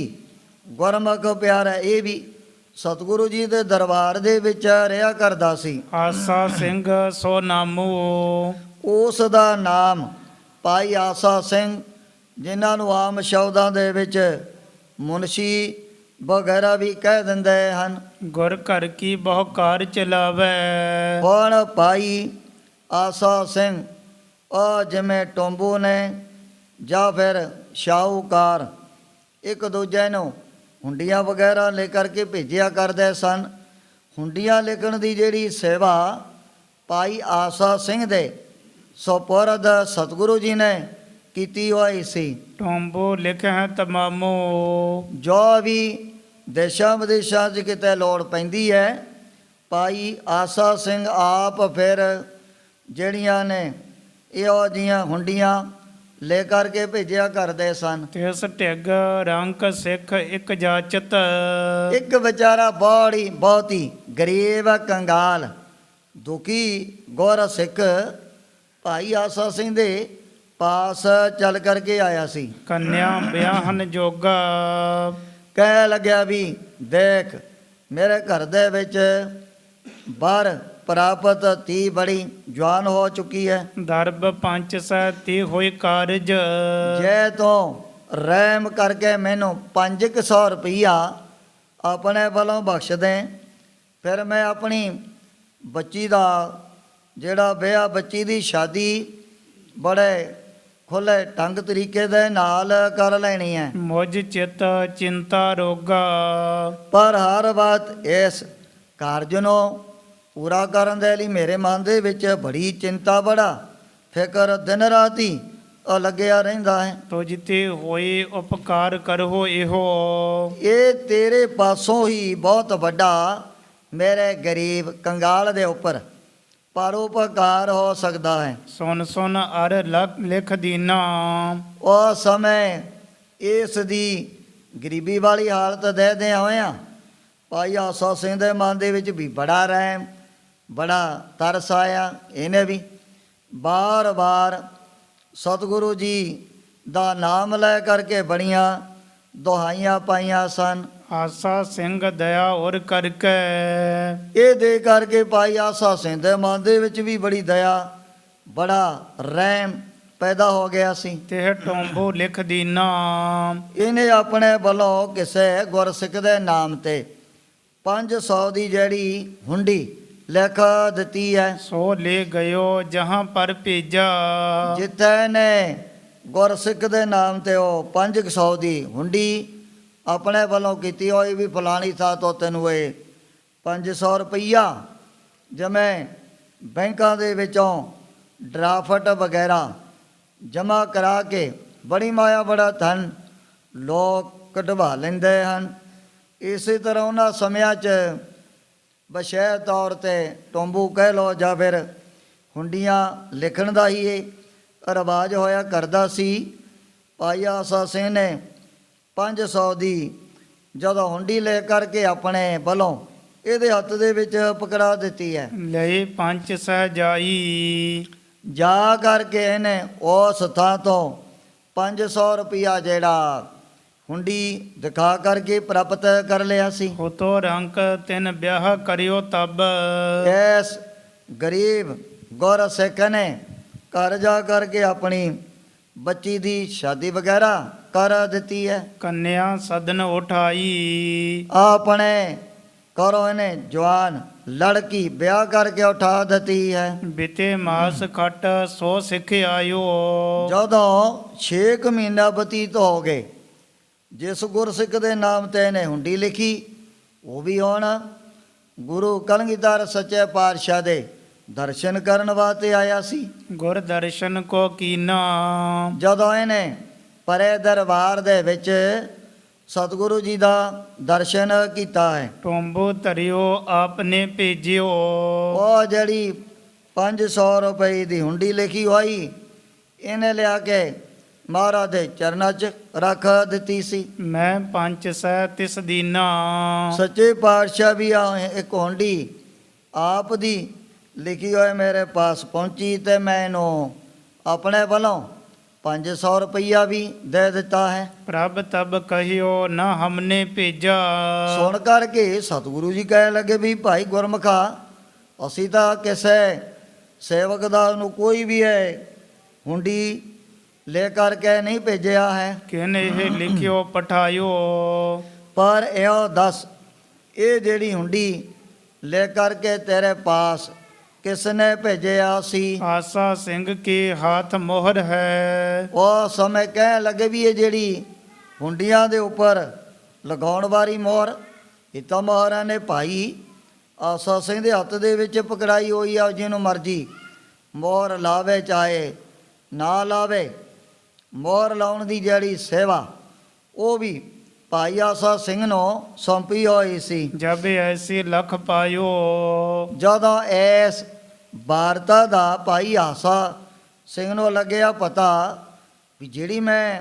ਗੁਰਮੁਖ ਪਿਆਰਾ ਇਹ ਵੀ ਸਤਿਗੁਰੂ ਜੀ ਦੇ ਦਰਬਾਰ ਦੇ ਵਿੱਚ ਰਿਹਾ ਕਰਦਾ ਸੀ। ਆਸਾ ਸਿੰਘ ਸੋ ਨਾਮੋ। ਉਸ ਦਾ ਨਾਮ ਭਾਈ ਆਸਾ ਸਿੰਘ, ਜਿਨ੍ਹਾਂ ਨੂੰ ਆਮ ਸ਼ਬਦਾਂ ਦੇ ਵਿੱਚ ਮੁਨਸ਼ੀ ਵਗੈਰਾ ਵੀ ਕਹਿ ਦਿੰਦੇ ਹਨ। ਗੁਰ ਘਰ ਕੀ ਬਹੁ ਕਾਰ ਚਲਾਵੈ। ਹੁਣ ਭਾਈ ਆਸਾ ਸਿੰਘ ਉਹ ਜਿਵੇਂ ਟੋਂਬੂ ਨੇ ਜਾਂ ਫਿਰ ਸ਼ਾਹੂਕਾਰ ਇੱਕ ਦੂਜੇ ਨੂੰ ਹੁੰਡੀਆਂ ਵਗੈਰਾ ਲੈ ਕਰਕੇ ਭੇਜਿਆ ਕਰਦੇ ਸਨ। ਹੁੰਡੀਆਂ ਲਿਖਣ ਦੀ ਜਿਹੜੀ ਸੇਵਾ ਭਾਈ ਆਸਾ ਸਿੰਘ ਦੇ ਸਪੁਰਦ ਸਤਿਗੁਰੂ ਜੀ ਨੇ ਕੀਤੀ ਹੋਈ ਸੀ। ਟੋਂਬੋ ਲਿਖਿਆ ਤਮਾਮੋ। ਜੋ ਵੀ ਦੇਸ਼ਾਂ ਵਿਦੇਸ਼ਾਂ 'ਚ ਕਿਤੇ ਲੋੜ ਪੈਂਦੀ ਹੈ ਭਾਈ ਆਸਾ ਸਿੰਘ ਆਪ ਫਿਰ ਜਿਹੜੀਆਂ ਨੇ ਇਹੋ ਜਿਹੀਆਂ ਹੁੰਡੀਆਂ ਲੈ ਕਰਕੇ ਭੇਜਿਆ ਕਰਦੇ ਸਨ। ਤਿਸ ਢਿੱਗ ਰੰਕ ਸਿੱਖ ਇੱਕ ਜਾਚਤ। ਇੱਕ ਵਿਚਾਰਾ ਬਹੁਤੀ ਗਰੀਬ ਕੰਗਾਲ ਦੁਖੀ ਗੋਰਾ ਸਿੱਖ ਭਾਈ ਆਸਾ ਸਿੰਘ ਦੇ ਪਾਸ ਚੱਲ ਕਰਕੇ ਆਇਆ ਸੀ। ਕੰਨਿਆ ਵਿਆਹਨ ਜੋਗਾ। ਕਹਿ ਲੱਗਿਆ ਵੀ ਦੇਖ ਮੇਰੇ ਘਰ ਦੇ ਵਿੱਚ ਬਾਹਰ ਪ੍ਰਾਪਤ ਧੀ ਬੜੀ ਜਵਾਨ ਹੋ ਚੁੱਕੀ ਹੈ। ਦਰਬ ਪੰਚ ਸੈ ਤੀ ਹੋਈ ਕਾਰਜ। ਜੇ ਤੂੰ ਰਹਿਮ ਕਰਕੇ ਮੈਨੂੰ 500 ਰੁਪਈਆ ਆਪਣੇ ਵੱਲੋਂ ਬਖਸ਼ ਦੇ ਫਿਰ ਮੈਂ ਆਪਣੀ ਬੱਚੀ ਦਾ ਜਿਹੜਾ ਵਿਆਹ, ਬੱਚੀ ਦੀ ਸ਼ਾਦੀ ਬੜੇ ਖੁੱਲ੍ਹੇ ਢੰਗ ਤਰੀਕੇ ਦੇ ਨਾਲ ਕਰ ਲੈਣੀ ਹੈ। ਮੁਝ ਚਿਤ ਚਿੰਤਾ ਰੋਗਾ। ਪਰ ਹਰ ਬਾਤ ਇਸ ਕਾਰਜ ਨੂੰ ਪੂਰਾ ਕਰਨ ਦੇ ਲਈ ਮੇਰੇ ਮਨ ਦੇ ਵਿੱਚ ਬੜੀ ਚਿੰਤਾ, ਬੜਾ ਫਿਕਰ ਦਿਨ ਰਾਤੀ ਲੱਗਿਆ ਰਹਿੰਦਾ ਹੈ। ਤੁਝ ਤੇ ਹੋਏ ਉਪਕਾਰ ਕਰੋ ਇਹੋ। ਇਹ ਤੇਰੇ ਪਾਸੋਂ ਹੀ ਬਹੁਤ ਵੱਡਾ ਮੇਰੇ ਗਰੀਬ ਕੰਗਾਲ ਦੇ ਉੱਪਰ ਪਰਉਪਕਾਰ ਹੋ ਸਕਦਾ ਹੈ। ਸੁਨ ਸੁਨ ਅਰ ਲਿਖ ਦੀਨਾ। ਉਹ ਸਮੇਂ ਇਸ ਦੀ ਗਰੀਬੀ ਵਾਲੀ ਹਾਲਤ ਦੇ ਹੋਇਆਂ ਭਾਈ ਆਸਾ ਸਿੰਘ ਦੇ ਮਨ ਦੇ ਵਿੱਚ ਵੀ ਬੜਾ ਰਹਿਮ, ਬੜਾ ਤਰਸ ਆਇਆ। ਇਹਨੇ ਵੀ ਬਾਰ-ਬਾਰ ਸਤਿਗੁਰੂ ਜੀ ਦਾ ਨਾਮ ਲੈ ਕਰਕੇ ਬੜੀਆਂ ਦੁਹਾਈਆਂ ਪਾਈਆਂ ਸਨ। ਆਸਾ ਸਿੰਘ ਦਇਆ ਔਰ ਕਰਕੇ। ਇਹ ਦੇ ਕਰਕੇ ਭਾਈ ਆਸਾ ਸਿੰਘ ਦੇ ਮਨ ਦੇ ਵਿੱਚ ਵੀ ਬੜੀ ਦਇਆ, ਬੜਾ ਰਹਿਮ ਪੈਦਾ ਹੋ ਗਿਆ ਸੀ। ਤੇ ਟੋਂਬੋ ਲਿਖ ਦੀਨਾ। ਇਹਨੇ ਆਪਣੇ ਵੱਲੋਂ ਕਿਸੇ ਗੁਰਸਿੱਖ ਦੇ ਨਾਮ ਤੇ 500 ਦੀ ਜਿਹੜੀ ਹੁੰਡੀ ਲਿਖ ਦਿੱਤੀ ਹੈ। ਸੋ ਲੈ ਗਇਓ ਜਹਾਂ ਪਰ ਭੇਜਾ। ਜਿੱਥੇ ਨੇ ਗੁਰਸਿੱਖ ਦੇ ਨਾਮ ਤੇ ਉਹ 500 ਦੀ ਹੁੰਡੀ ਆਪਣੇ ਵੱਲੋਂ ਕੀਤੀ ਹੋਈ ਵੀ ਫਲਾਣੀ ਥਾਂ ਤੋਂ ਤੈਨੂੰ ਇਹ 500 ਰੁਪਈਆ ਜਿਵੇਂ ਬੈਂਕਾਂ ਦੇ ਵਿੱਚੋਂ ਡਰਾਫਟ ਵਗੈਰਾ ਜਮ੍ਹਾਂ ਕਰਾ ਕੇ ਬੜੀ ਮਾਇਆ ਬੜਾ ਧਨ ਲੋਕ ਕਢਵਾ ਲੈਂਦੇ ਹਨ। ਇਸੇ ਤਰ੍ਹਾਂ ਉਹਨਾਂ ਸਮਿਆਂ 'ਚ ਬਸ਼ੈ ਤੌਰ 'ਤੇ ਟੋਂਬੂ ਕਹਿ ਲਓ ਜਾਂ ਫਿਰ ਹੁੰਡੀਆਂ ਲਿਖਣ ਦਾ ਹੀ ਇਹ ਰਿਵਾਜ ਹੋਇਆ ਕਰਦਾ ਸੀ। ਭਾਈ ਆਸਾ ਸਿੰਘ ਨੇ 500 ਦੀ ਜਦੋਂ ਹੁੰਡੀ ਲੈ ਕਰਕੇ ਆਪਣੇ ਵੱਲੋਂ ਇਹਦੇ ਹੱਥ ਦੇ ਵਿੱਚ ਪਕੜਾ ਦਿੱਤੀ ਹੈ। ਲਏ ਪੰਚ ਸਹਿ ਜਾਈ। ਜਾ ਕਰਕੇ ਇਹਨੇ ਉਸ ਥਾਂ ਤੋਂ 500 ਰੁਪਇਆ ਜਿਹੜਾ ਹੁੰਡੀ ਦਿਖਾ ਕਰਕੇ ਪ੍ਰਾਪਤ ਕਰ ਲਿਆ ਸੀ। ਹੋਤੋ ਰੰਕ ਤਿਨ ਵਿਆਹ ਕਰਿਓ ਤਬ। ਇਸ ਗਰੀਬ ਗੁਰਸਿੱਖ ਨੇ ਘਰ ਜਾ ਕਰਕੇ ਆਪਣੀ ਬੱਚੀ ਦੀ ਸ਼ਾਦੀ ਵਗੈਰਾ ਕਰ ਦਿੱਤੀ ਹੈ। ਕੰਨਿਆ ਸਦਨ ਉਠਾਈ। ਆਪਣੇ ਘਰੋਂ ਇਹਨੇ ਜਵਾਨ ਲੜਕੀ ਵਿਆਹ ਕਰਕੇ ਉਠਾ ਦਿੱਤੀ ਹੈ। ਬਿਤੇ ਮਾਸ ਖਟ ਸੋ ਸਿੱਖ ਆਇਓ। ਜਦੋਂ 6 ਮਹੀਨਾ ਬਤੀਤ ਹੋ ਗਏ ਜਿਸ ਗੁਰਸਿੱਖ ਦੇ ਨਾਮ ਤੇ ਇਹਨੇ ਹੁੰਡੀ ਲਿਖੀ ਉਹ ਵੀ ਹੁਣ ਗੁਰੂ ਕਲਗੀਧਰ ਸੱਚੇ ਪਾਤਸ਼ਾਹ ਦੇ ਦਰਸ਼ਨ ਕਰਨ ਵਾਸਤੇ ਆਇਆ ਸੀ। ਗੁਰ ਦਰਸ਼ਨ ਕੋ ਕੀਨਾ। ਜਦੋਂ ਇਹਨੇ ਪਰੇ ਦਰਬਾਰ ਦੇ ਵਿੱਚ ਸਤਿਗੁਰੂ ਜੀ ਦਾ ਦਰਸ਼ਨ ਕੀਤਾ ਹੈ। ਟੋਂਬੂ ਧਰਿਓ ਆਪਨੇ ਭੇਜਿਓ। ਉਹ ਜਿਹੜੀ 500 ਰੁਪਏ ਦੀ ਹੁੰਡੀ ਲਿਖੀ ਹੋਈ ਇਹਨੇ ਲਿਆ ਕੇ ਮਹਾਰਾਜ ਦੇ ਚਰਨਾਂ 'ਚ ਰੱਖ ਦਿੱਤੀ ਸੀ। ਮੈਂ ਪੰਚ ਸਹਿ ਤਿਸ ਦੀਨਾ। ਸੱਚੇ ਪਾਤਸ਼ਾਹ ਵੀ ਇੱਕ ਹੁੰਡੀ ਆਪ ਦੀ ਲਿਖੀ ਹੋਈ ਮੇਰੇ ਪਾਸ ਪਹੁੰਚੀ ਤੇ ਮੈਂ ਇਹਨੂੰ ਆਪਣੇ ਵੱਲੋਂ 500 ਰੁਪਈਆ ਵੀ ਦੇ ਦਿੱਤਾ ਹੈ। ਪ੍ਰਭ ਤਬ ਕਹਿਓ ਨਾ ਹਮਨੇ ਭੇਜਾ। ਸੁਣ ਕਰਕੇ ਸਤਿਗੁਰੂ ਜੀ ਕਹਿਣ ਲੱਗੇ ਵੀ ਭਾਈ ਗੁਰਮੁਖਾ ਅਸੀਂ ਤਾਂ ਕਿਸੇ ਸੇਵਕ ਦਾ ਨੂੰ ਕੋਈ ਵੀ ਹੈ ਹੁੰਡੀ ਲੈ ਕਰਕੇ ਨਹੀਂ ਭੇਜਿਆ ਹੈ। ਕਿਨ ਇਹ ਲਿਖਿਓ ਪਠਾਇਓ। ਪਰ ਇਹੋ ਦੱਸ ਇਹ ਜਿਹੜੀ ਹੁੰਡੀ ਲੈ ਕਰਕੇ ਤੇਰੇ ਪਾਸ ਕਿਸ ਨੇ ਭੇਜਿਆ ਸੀ? ਆਸਾ ਸਿੰਘ ਕੇ ਹੱਥ ਮੋਹਰ ਹੈ। ਉਹ ਸਮੇਂ ਕਹਿਣ ਲੱਗੇ ਵੀ ਇਹ ਜਿਹੜੀ ਹੁੰਡੀਆਂ ਦੇ ਉੱਪਰ ਲਗਾਉਣ ਵਾਲੀ ਮੋਹਰ ਇਹ ਤਾਂ ਮਹਾਰਾਜ ਨੇ ਭਾਈ ਆਸਾ ਸਿੰਘ ਦੇ ਹੱਥ ਦੇ ਵਿੱਚ ਪਕੜਾਈ ਹੋਈ ਆ। ਜਿਹਨੂੰ ਮਰਜੀ ਮੋਹਰ ਲਾਵੇ ਚਾਹੇ ਨਾ ਲਾਵੇ ਮੋਹਰ ਲਾਉਣ ਦੀ ਜਿਹੜੀ ਸੇਵਾ ਉਹ ਵੀ ਭਾਈ ਆਸਾ ਸਿੰਘ ਨੂੰ ਸੌਂਪੀ ਹੋਈ ਸੀ। ਜਬ ਐਸੀ ਲਖ ਪਾਇਓ। ਜਦੋਂ ਇਸ ਵਾਰਤਾ ਦਾ ਭਾਈ ਆਸਾ ਸਿੰਘ ਨੂੰ ਲੱਗਿਆ ਪਤਾ ਵੀ ਜਿਹੜੀ ਮੈਂ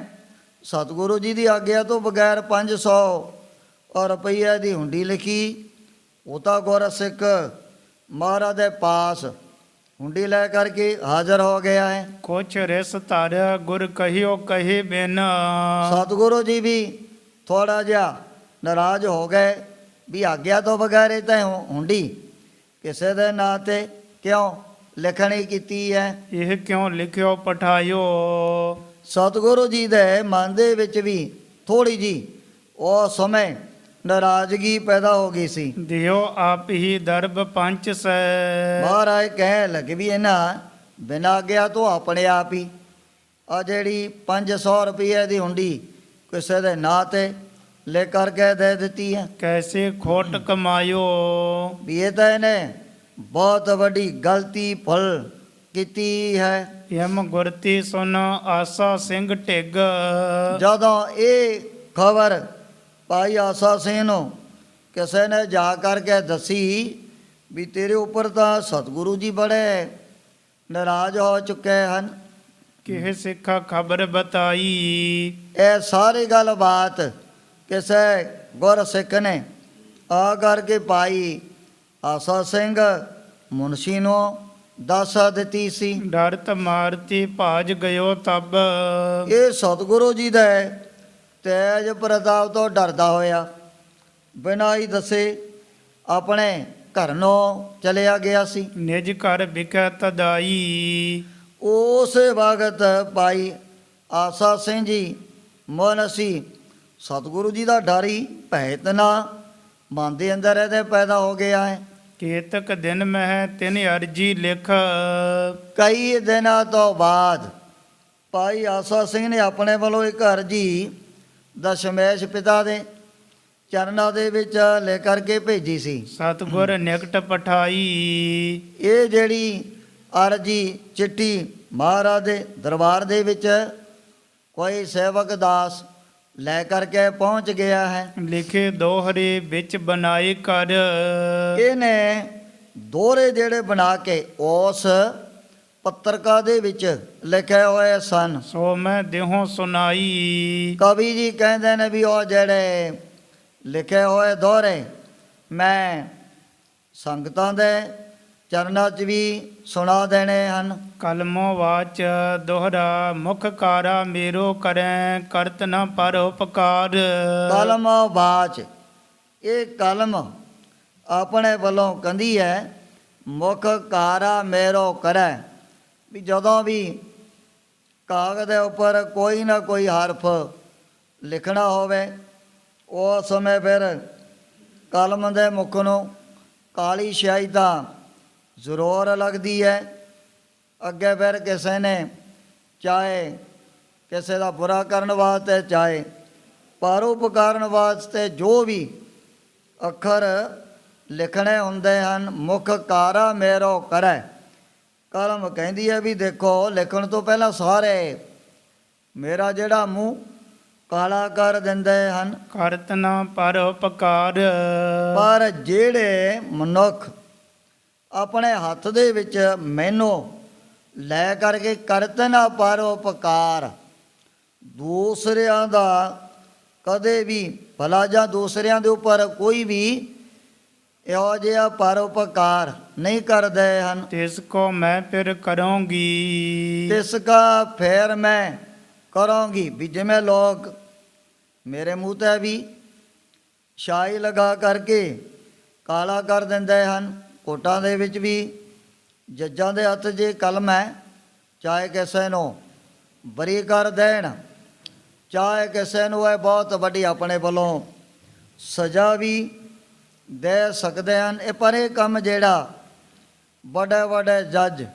ਸਤਿਗੁਰੂ ਜੀ ਦੀ ਆਗਿਆ ਤੋਂ ਬਗੈਰ 500 ਰੁਪਈਏ ਦੀ ਹੁੰਡੀ ਲਿਖੀ ਉਹ ਤਾਂ ਗੁਰਸਿੱਖ ਮਹਾਰਾਜ ਦੇ ਪਾਸ ਹੁੰਡੀ ਲੈ ਕਰਕੇ ਹਾਜ਼ਰ ਹੋ ਗਿਆ ਹੈ। ਕੁਛ ਰਿਸ ਧਾਰਿਆ ਗੁਰ ਕਹਿਓ ਕਹੇ ਬਿਨ। ਸਤਿਗੁਰੂ ਜੀ ਵੀ ਥੋੜਾ ਜਿਹਾ ਨਾਰਾਜ਼ ਹੋ ਗਏ ਵੀ ਆਗਿਆ ਤੋਂ ਬਗੈਰ ਇਹ ਤਾਂ ਹੁੰਡੀ ਕਿਸੇ ਦੇ ਨਾਂ ਤੇ ਕਿਉਂ ਲਿਖਣੀ ਕੀਤੀ ਹੈ? ਇਹ ਕਿਉਂ ਲਿਖਿਓ ਪਠਾਇਓ। ਸਤਿਗੁਰੂ ਜੀ ਦੇ ਮਨ ਦੇ ਵਿੱਚ ਵੀ ਥੋੜੀ ਜੀ ਉਹ ਸਮੇਂ ਨਾਰਾਜ਼ਗੀ ਪੈਦਾ ਹੋ ਗਈ ਸੀ। ਦਿਓ ਆਪ ਹੀ ਦਰਬ ਪੰਚ ਸੈ। ਮਹਾਰਾਜ ਕਹਿਣ ਲੱਗੇ ਵੀ ਇਹਨਾਂ ਬਿਨਾਂ ਆਗਿਆ ਤੋਂ ਆਪਣੇ ਆਪ ਹੀ ਆ ਜਿਹੜੀ 500 ਰੁਪਏ ਦੀ ਹੁੰਡੀ ਕਿਸੇ ਦੇ ਨਾਂ ਤੇ ਲੈ ਕਰਕੇ ਦੇ ਦਿੱਤੀ ਹੈ। ਕੈਸੇ ਖੋਟ ਕਮਾਇਓ। ਵੀ ਇਹ ਤਾਂ ਇਹਨੇ ਬਹੁਤ ਵੱਡੀ ਗਲਤੀ ਭੁੱਲ ਕੀਤੀ ਹੈ। ਯਮ ਗੁਰਤੀ ਸੁਨ ਆਸਾ ਸਿੰਘ ਢਿੱਗ। ਜਦੋਂ ਇਹ ਖਬਰ ਭਾਈ ਆਸਾ ਸਿੰਘ ਨੂੰ ਕਿਸੇ ਨੇ ਜਾ ਕਰਕੇ ਦੱਸੀ ਵੀ ਤੇਰੇ ਉੱਪਰ ਤਾਂ ਸਤਿਗੁਰੂ ਜੀ ਬੜੇ ਨਾਰਾਜ਼ ਹੋ ਚੁੱਕੇ ਹਨ। ਕਿਹ ਸਿੱਖਾ ਖਬਰ ਬਤਾਈ। ਇਹ ਸਾਰੀ ਗੱਲ ਬਾਤ ਕਿਸੇ ਗੁਰਸਿੱਖ ਨੇ ਆ ਕਰਕੇ ਭਾਈ ਆਸਾ ਸਿੰਘ ਮੁਨਸ਼ੀ ਨੂੰ ਦੱਸ ਦਿੱਤੀ ਸੀ। ਡਰਤ ਮਾਰਤੀ ਭਾਜ ਗਇਓ ਤਬ। ਇਹ ਸਤਿਗੁਰੂ ਜੀ ਦੇ ਤੇਜ ਪ੍ਰਤਾਪ ਤੋਂ ਡਰਦਾ ਹੋਇਆ ਬਿਨਾਂ ਹੀ ਦੱਸੇ ਆਪਣੇ ਘਰ ਨੂੰ ਚਲਿਆ ਗਿਆ ਸੀ। ਨਿਜ ਘਰ ਵਿਖੇ ਤਦਾਈ। ਉਸ ਵਕਤ ਭਾਈ ਆਸਾ ਸਿੰਘ ਜੀ ਮੁਨਸ਼ੀ ਸਤਿਗੁਰੂ ਜੀ ਦਾ ਡਰ ਹੀ ਭੈਤ ਨਾ ਮਨ ਦੇ ਅੰਦਰ ਇਹਦੇ ਪੈਦਾ ਹੋ ਗਿਆ ਹੈ। ਕੇਤਕ ਦਿਨ ਮਹਿ ਤਿਨ ਅਰਜੀ ਲਿਖ। ਕਈ ਦਿਨਾਂ ਤੋਂ ਬਾਅਦ ਭਾਈ ਆਸਾ ਸਿੰਘ ਨੇ ਆਪਣੇ ਵੱਲੋਂ ਇੱਕ ਅਰਜੀ ਦਸ਼ਮੇਸ਼ ਪਿਤਾ ਦੇ ਚਰਨਾਂ ਦੇ ਵਿੱਚ ਲੈ ਕਰਕੇ ਭੇਜੀ ਸੀ। ਸਤਿਗੁਰ ਨਿਕਟ ਪਠਾਈ। ਇਹ ਜਿਹੜੀ ਅਰਜੀ ਚਿੱਠੀ ਮਹਾਰਾਜ ਦੇ ਦਰਬਾਰ ਦੇ ਵਿੱਚ ਕੋਈ ਸੇਵਕ ਦਾਸ ਲੈ ਕਰਕੇ ਪਹੁੰਚ ਗਿਆ ਹੈ। ਲਿਖੇ ਦੋਹਰੇ ਵਿੱਚ ਬਣਾਏ ਕਰ। ਇਹਨੇ ਦੋਹਰੇ ਜਿਹੜੇ ਬਣਾ ਕੇ ਉਸ ਪੱਤਰਕਾ ਦੇ ਵਿੱਚ ਲਿਖੇ ਹੋਏ ਸਨ। ਸੋ ਮੈਂ ਦੇਹੋਂ ਸੁਨਾਈ। ਕਵੀ ਜੀ ਕਹਿੰਦੇ ਨੇ ਵੀ ਉਹ ਜਿਹੜੇ ਲਿਖੇ ਹੋਏ ਦੋਹਰੇ ਮੈਂ ਸੰਗਤਾਂ ਦੇ ਚਰਨਾਂ 'ਚ ਵੀ ਸੁਣਾ ਦੇਣੇ ਹਨ। ਕਲਮੋ ਵਾਚ ਦੋਹਰਾ ਮੁਖ ਕਾਰਾ ਮੇਰੋ ਕਰੈ ਕਰਤ ਨ ਪਰ ਉਪਕਾਰ। ਕਲਮ ਬਾਚ, ਇਹ ਕਲਮ ਆਪਣੇ ਵੱਲੋਂ ਕਹਿੰਦੀ ਹੈ ਮੁਖ ਕਾਰਾ ਮੇਰੋ ਕਰੈ, ਵੀ ਜਦੋਂ ਵੀ ਕਾਗਜ਼ ਦੇ ਉੱਪਰ ਕੋਈ ਨਾ ਕੋਈ ਹਰਫ ਲਿਖਣਾ ਹੋਵੇ ਉਸ ਸਮੇਂ ਫਿਰ ਕਲਮ ਦੇ ਮੁੱਖ ਨੂੰ ਕਾਲੀ ਸਿਆਹੀ ਤਾਂ ਜ਼ਰੂਰ ਲੱਗਦੀ ਹੈ। ਅੱਗੇ ਫਿਰ ਕਿਸੇ ਨੇ ਚਾਹੇ ਕਿਸੇ ਦਾ ਬੁਰਾ ਕਰਨ ਵਾਸਤੇ ਚਾਹੇ ਪਰਉਪਕਾਰਨ ਵਾਸਤੇ ਜੋ ਵੀ ਅੱਖਰ ਲਿਖਣੇ ਹੁੰਦੇ ਹਨ, ਮੁਖ ਕਾਰਾ ਮੇਰੋ ਕਰੈ। ਕਲਮ ਕਹਿੰਦੀ ਹੈ ਵੀ ਦੇਖੋ ਲਿਖਣ ਤੋਂ ਪਹਿਲਾਂ ਸਾਰੇ ਮੇਰਾ ਜਿਹੜਾ ਮੂੰਹ ਕਾਲਾ ਕਰ ਦਿੰਦੇ ਹਨ। ਕਰਤ ਨ ਪਰ ਉਪਕਾਰ। ਪਰ ਜਿਹੜੇ ਮਨੁੱਖ ਆਪਣੇ ਹੱਥ ਦੇ ਵਿੱਚ ਮੈਨੂੰ ਲੈ ਕਰਕੇ ਕਰਤਨ ਪਰ ਉਪਕਾਰ, ਦੂਸਰਿਆਂ ਦਾ ਕਦੇ ਵੀ ਭਲਾ ਜਾਂ ਦੂਸਰਿਆਂ ਦੇ ਉੱਪਰ ਕੋਈ ਵੀ ਇਹੋ ਜਿਹਾ ਪਰ ਉਪਕਾਰ ਨਹੀਂ ਕਰਦੇ ਹਨ। ਤਿਸ ਕੋ ਮੈਂ ਫਿਰ ਕਰੂੰਗੀ। ਤਿਸ ਕਾ ਫਿਰ ਮੈਂ ਕਰਾਂਗੀ, ਵੀ ਜਿਵੇਂ ਲੋਕ ਮੇਰੇ ਮੂੰਹ 'ਤੇ ਵੀ ਸ਼ਾਈ ਲਗਾ ਕਰਕੇ ਕਾਲਾ ਕਰ ਦਿੰਦੇ ਹਨ, ਕੋਟਾਂ ਦੇ ਵਿੱਚ ਵੀ ਜੱਜਾਂ ਦੇ ਹੱਥ ਜੇ ਕਲਮ ਹੈ, ਚਾਹੇ ਕਿਸੇ ਨੂੰ ਬਰੀ ਕਰ ਦੇਣ, ਚਾਹੇ ਕਿਸੇ ਨੂੰ ਇਹ ਬਹੁਤ ਵੱਡੀ ਆਪਣੇ ਵੱਲੋਂ ਸਜ਼ਾ ਵੀ ਦੇ ਸਕਦੇ ਹਨ। ਇਹ ਪਰ ਇਹ ਕੰਮ ਜਿਹੜਾ ਵੱਡੇ ਵੱਡੇ ਜੱਜ,